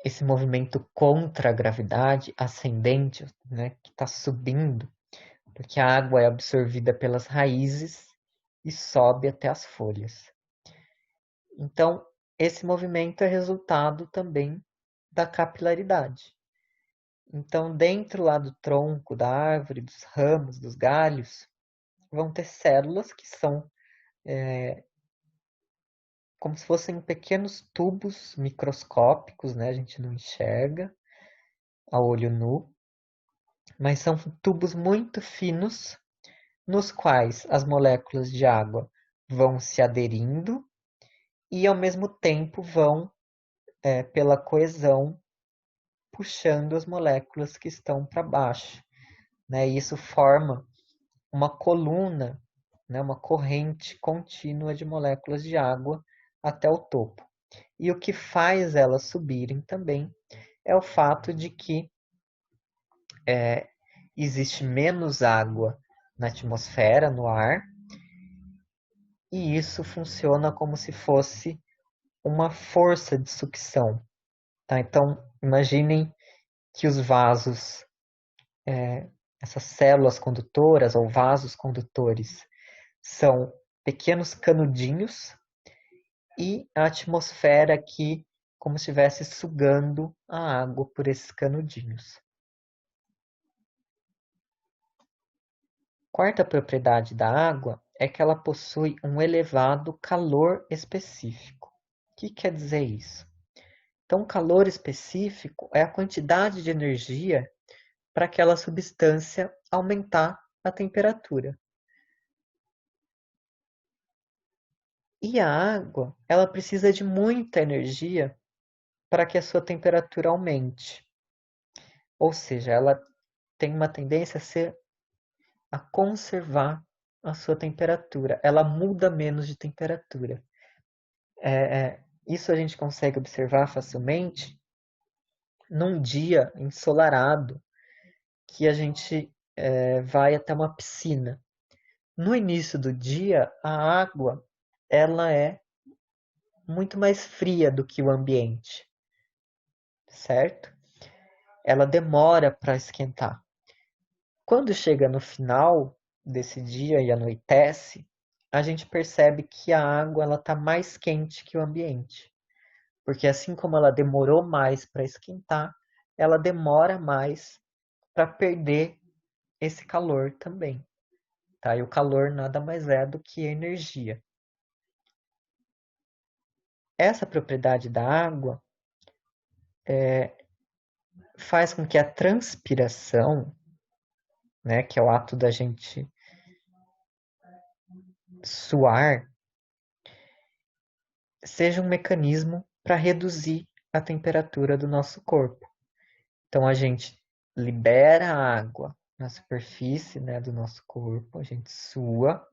esse movimento contra a gravidade ascendente, né, que está subindo, porque a água é absorvida pelas raízes e sobe até as folhas. Então, esse movimento é resultado também da capilaridade. Então, dentro lá do tronco da árvore, dos ramos, dos galhos, vão ter células que são como se fossem pequenos tubos microscópicos, né? A gente não enxerga a olho nu, mas são tubos muito finos, nos quais as moléculas de água vão se aderindo e, ao mesmo tempo, vão, pela coesão, puxando as moléculas que estão para baixo, né? E isso forma uma coluna, né? Uma corrente contínua de moléculas de água até o topo. E o que faz elas subirem também é o fato de que existe menos água na atmosfera, no ar, e isso funciona como se fosse uma força de sucção. Tá? Então, imaginem que os vasos, essas células condutoras ou vasos condutores, são pequenos canudinhos e a atmosfera aqui como se estivesse sugando a água por esses canudinhos. Quarta propriedade da água é que ela possui um elevado calor específico. O que quer dizer isso? Então, calor específico é a quantidade de energia para aquela substância aumentar a temperatura. E a água, ela precisa de muita energia para que a sua temperatura aumente. Ou seja, ela tem uma tendência a conservar a sua temperatura. Ela muda menos de temperatura. Isso a gente consegue observar facilmente num dia ensolarado que a gente vai até uma piscina. No início do dia, a água ela é muito mais fria do que o ambiente, certo? Ela demora para esquentar. Quando chega no final desse dia e anoitece, a gente percebe que a água ela está mais quente que o ambiente. Porque assim como ela demorou mais para esquentar, ela demora mais para perder esse calor também. Tá? E o calor nada mais é do que energia. essa propriedade da água faz com que a transpiração, né, que é o ato da gente suar, seja um mecanismo para reduzir a temperatura do nosso corpo. Então a gente libera a água na superfície, né, do nosso corpo, a gente sua,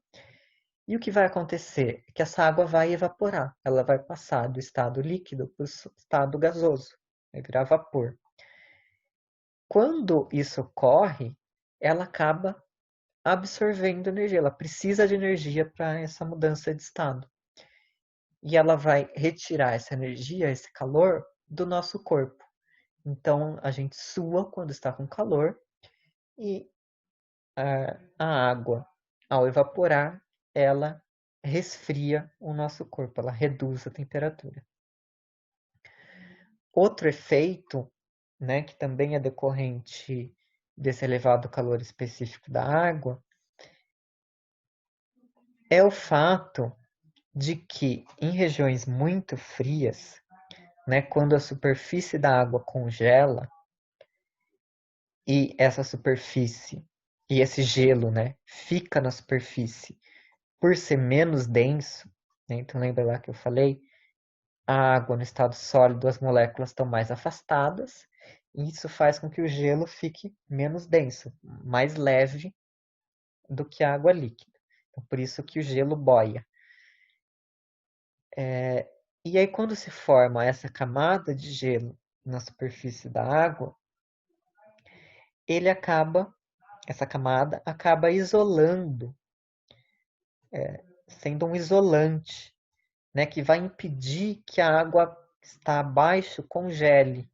e o que vai acontecer é que essa água vai evaporar, ela vai passar do estado líquido para o estado gasoso, vai virar vapor. Quando isso ocorre, ela acaba absorvendo energia, ela precisa de energia para essa mudança de estado. E ela vai retirar essa energia, esse calor, do nosso corpo. Então a gente sua quando está com calor e a água, ao evaporar, ela resfria o nosso corpo, ela reduz a temperatura. Outro efeito, né, que também é decorrente desse elevado calor específico da água, é o fato de que em regiões muito frias, né, quando a superfície da água congela e essa superfície e esse gelo, né, fica na superfície por ser menos denso, né, então lembra lá que eu falei, a água no estado sólido, as moléculas estão mais afastadas, e isso faz com que o gelo fique menos denso, mais leve do que a água líquida. Então, por isso que o gelo boia. E aí, quando se forma essa camada de gelo na superfície da água, essa camada acaba isolando, sendo um isolante, né, que vai impedir que a água que está abaixo congele.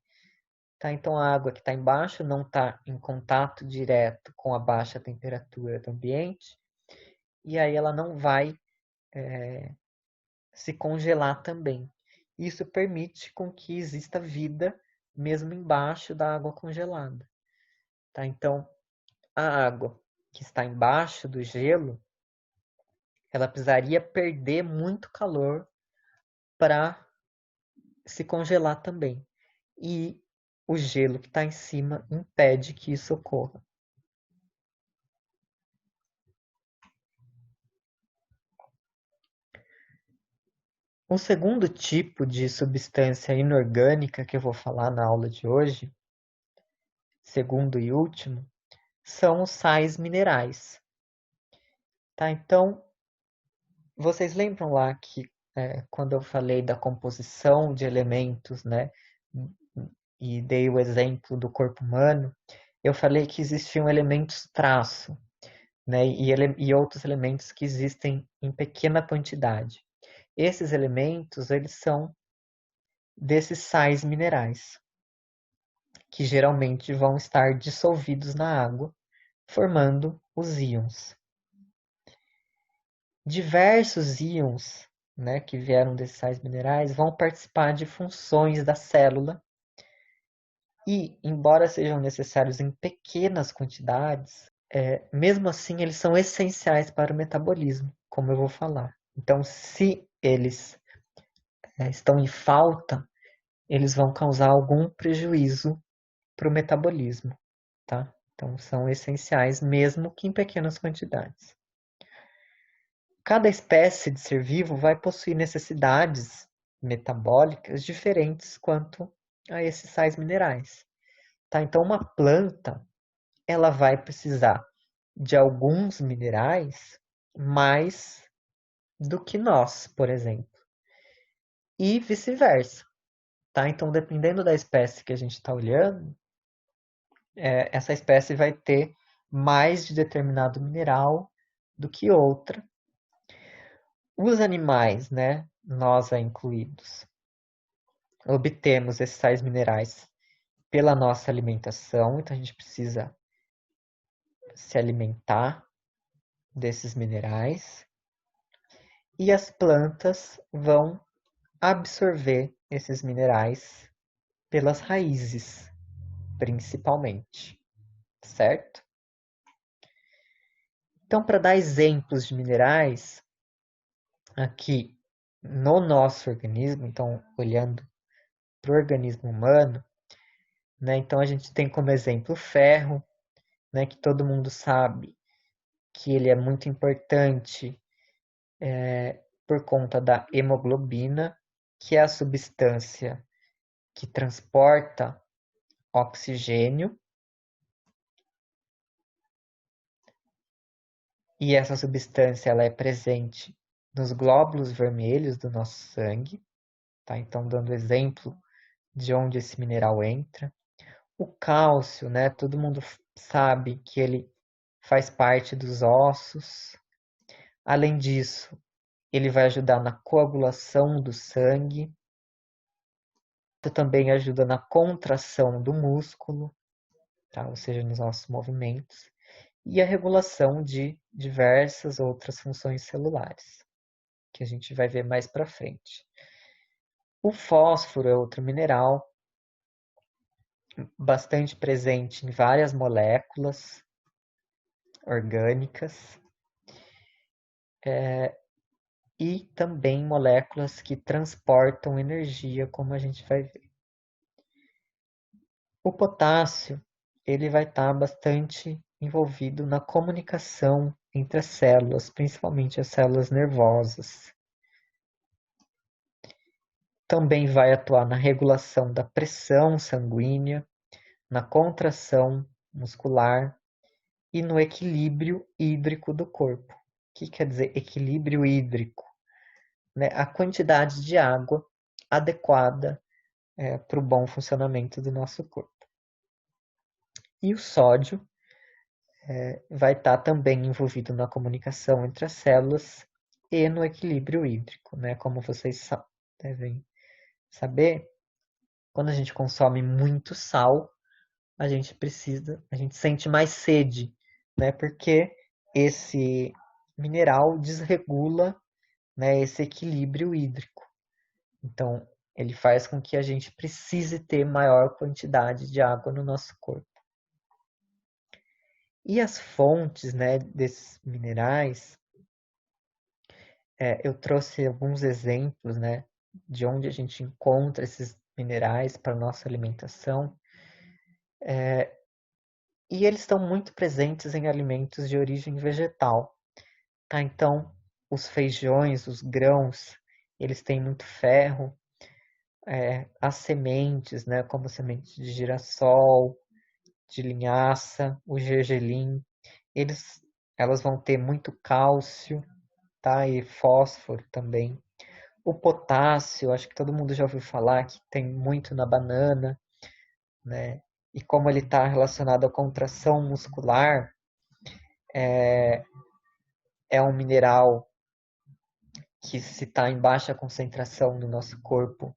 Tá? Então, a água que está embaixo não está em contato direto com a baixa temperatura do ambiente, e aí ela não vai se congelar também. Isso permite com que exista vida mesmo embaixo da água congelada. Tá? Então, a água que está embaixo do gelo, ela precisaria perder muito calor para se congelar também. E o gelo que está em cima impede que isso ocorra. Um segundo tipo de substância inorgânica que eu vou falar na aula de hoje, segundo e último, são os sais minerais. Tá? Então, vocês lembram lá que quando eu falei da composição de elementos, né, e dei o exemplo do corpo humano, eu falei que existiam elementos traço, né, e outros elementos que existem em pequena quantidade. Esses elementos, eles são desses sais minerais, que geralmente vão estar dissolvidos na água, formando os íons. Diversos íons, né, que vieram desses sais minerais vão participar de funções da célula e, embora sejam necessários em pequenas quantidades, mesmo assim eles são essenciais para o metabolismo, como eu vou falar. Então, se eles estão em falta, eles vão causar algum prejuízo para o metabolismo, tá? Então, são essenciais, mesmo que em pequenas quantidades. Cada espécie de ser vivo vai possuir necessidades metabólicas diferentes quanto a esses sais minerais, tá? Então, uma planta, ela vai precisar de alguns minerais mais do que nós, por exemplo, e vice-versa, tá? Então, dependendo da espécie que a gente está olhando, essa espécie vai ter mais de determinado mineral do que outra. Os animais, né, nós incluídos, obtemos esses sais minerais pela nossa alimentação, então a gente precisa se alimentar desses minerais. E as plantas vão absorver esses minerais pelas raízes, principalmente, certo? Então, para dar exemplos de minerais, aqui no nosso organismo, então olhando para o organismo humano, né? Então a gente tem como exemplo o ferro, né? Que todo mundo sabe que ele é muito importante por conta da hemoglobina, que é a substância que transporta oxigênio, e essa substância ela é presente nos glóbulos vermelhos do nosso sangue, tá? Então, dando exemplo de onde esse mineral entra. O cálcio, né? Todo mundo sabe que ele faz parte dos ossos. Além disso, ele vai ajudar na coagulação do sangue. Também ajuda na contração do músculo, tá? Ou seja, nos nossos movimentos. E a regulação de diversas outras funções celulares, que a gente vai ver mais para frente. O fósforo é outro mineral bastante presente em várias moléculas orgânicas e também moléculas que transportam energia, como a gente vai ver. O potássio, ele vai estar bastante envolvido na comunicação entre as células, principalmente as células nervosas. Também vai atuar na regulação da pressão sanguínea, na contração muscular e no equilíbrio hídrico do corpo. O que quer dizer equilíbrio hídrico? Né? A quantidade de água adequada para o bom funcionamento do nosso corpo. E o sódio vai estar também envolvido na comunicação entre as células e no equilíbrio hídrico, né? Como vocês devem saber, quando a gente consome muito sal, a gente sente mais sede, né? Porque esse mineral desregula, né, esse equilíbrio hídrico. Então, ele faz com que a gente precise ter maior quantidade de água no nosso corpo. E as fontes, né, desses minerais, eu trouxe alguns exemplos, né, de onde a gente encontra esses minerais para nossa alimentação. E eles estão muito presentes em alimentos de origem vegetal, tá? Então, os feijões, os grãos, eles têm muito ferro. As sementes, né, como sementes de girassol, de linhaça, o gergelim, eles, elas vão ter muito cálcio, tá? E fósforo também. O potássio, acho que todo mundo já ouviu falar que tem muito na banana, né? E como ele está relacionado à contração muscular, é um mineral que, se está em baixa concentração no nosso corpo,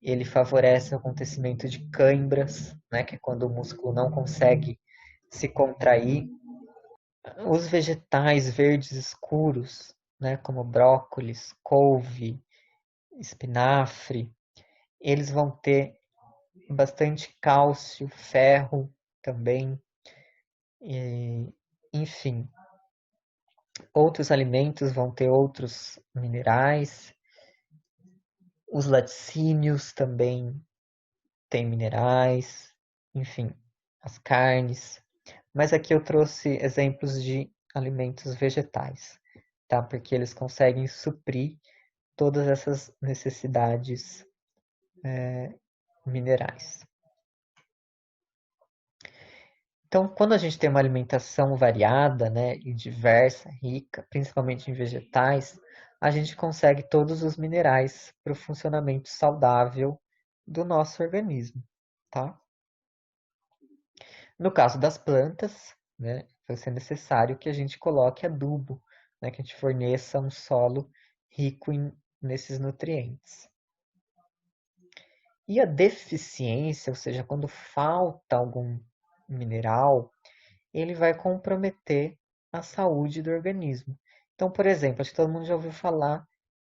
ele favorece o acontecimento de cãibras, né? Que é quando o músculo não consegue se contrair. Os vegetais verdes escuros, né? Como brócolis, couve, espinafre, eles vão ter bastante cálcio, ferro também, e, enfim. Outros alimentos vão ter outros minerais. Os laticínios também têm minerais, enfim, as carnes. Mas aqui eu trouxe exemplos de alimentos vegetais, tá? Porque eles conseguem suprir todas essas necessidades minerais. Então, quando a gente tem uma alimentação variada, né, e diversa, rica, principalmente em vegetais, a gente consegue todos os minerais para o funcionamento saudável do nosso organismo, tá? No caso das plantas, né, vai ser necessário que a gente coloque adubo, né, que a gente forneça um solo rico nesses nutrientes. E a deficiência, ou seja, quando falta algum mineral, ele vai comprometer a saúde do organismo. Então, por exemplo, acho que todo mundo já ouviu falar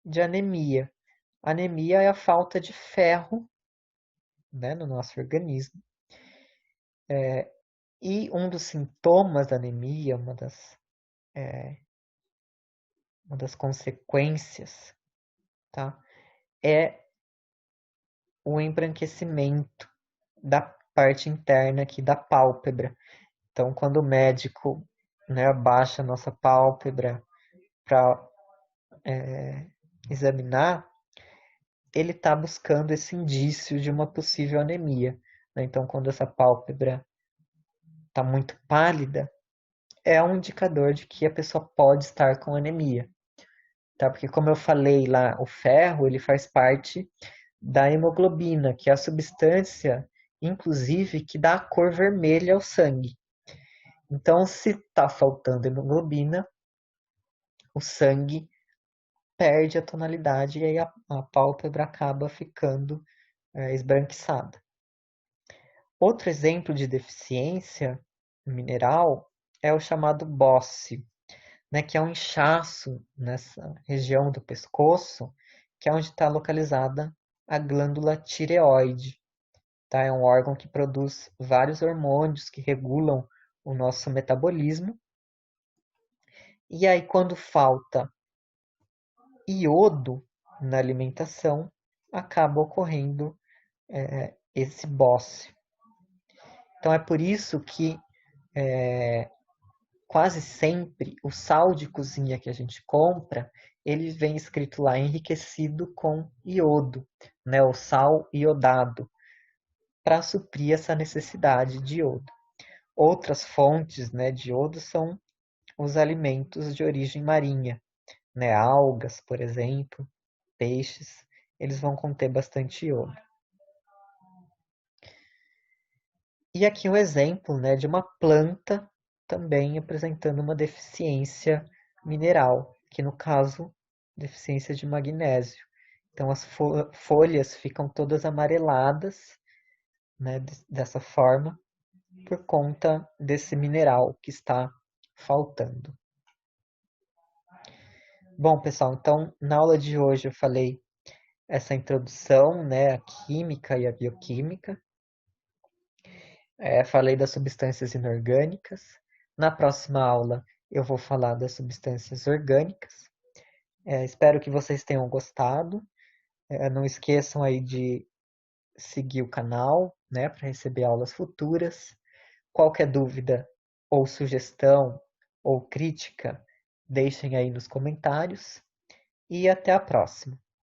de anemia. Anemia é a falta de ferro, né, no nosso organismo. E um dos sintomas da anemia, uma das consequências, tá, é o embranquecimento da parte interna aqui da pálpebra. Então, quando o médico, né, abaixa a nossa pálpebra para examinar, ele está buscando esse indício de uma possível anemia, né? Então, quando essa pálpebra está muito pálida, é um indicador de que a pessoa pode estar com anemia, tá? Porque como eu falei lá, o ferro, ele faz parte da hemoglobina, que é a substância, inclusive, que dá a cor vermelha ao sangue. Então, se está faltando hemoglobina, o sangue perde a tonalidade e aí a pálpebra acaba ficando esbranquiçada. Outro exemplo de deficiência mineral é o chamado bósseo, né, que é um inchaço nessa região do pescoço, que é onde está localizada a glândula tireoide. Tá? É um órgão que produz vários hormônios que regulam o nosso metabolismo. E aí, quando falta iodo na alimentação, acaba ocorrendo esse bósseo. Então, é por isso que quase sempre o sal de cozinha que a gente compra, ele vem escrito lá enriquecido com iodo, né, o sal iodado, para suprir essa necessidade de iodo. Outras fontes, né, de iodo são os alimentos de origem marinha, né, algas, por exemplo, peixes, eles vão conter bastante iodo. E aqui um exemplo, né, de uma planta também apresentando uma deficiência mineral, que no caso, deficiência de magnésio. Então as folhas ficam todas amareladas, né, dessa forma, por conta desse mineral que está faltando. Bom, pessoal, então na aula de hoje eu falei essa introdução, né, à química e à bioquímica. Falei das substâncias inorgânicas. Na próxima aula eu vou falar das substâncias orgânicas. Espero que vocês tenham gostado. Não esqueçam aí de seguir o canal, né, para receber aulas futuras. Qualquer dúvida ou sugestão ou crítica, deixem aí nos comentários. E até a próxima.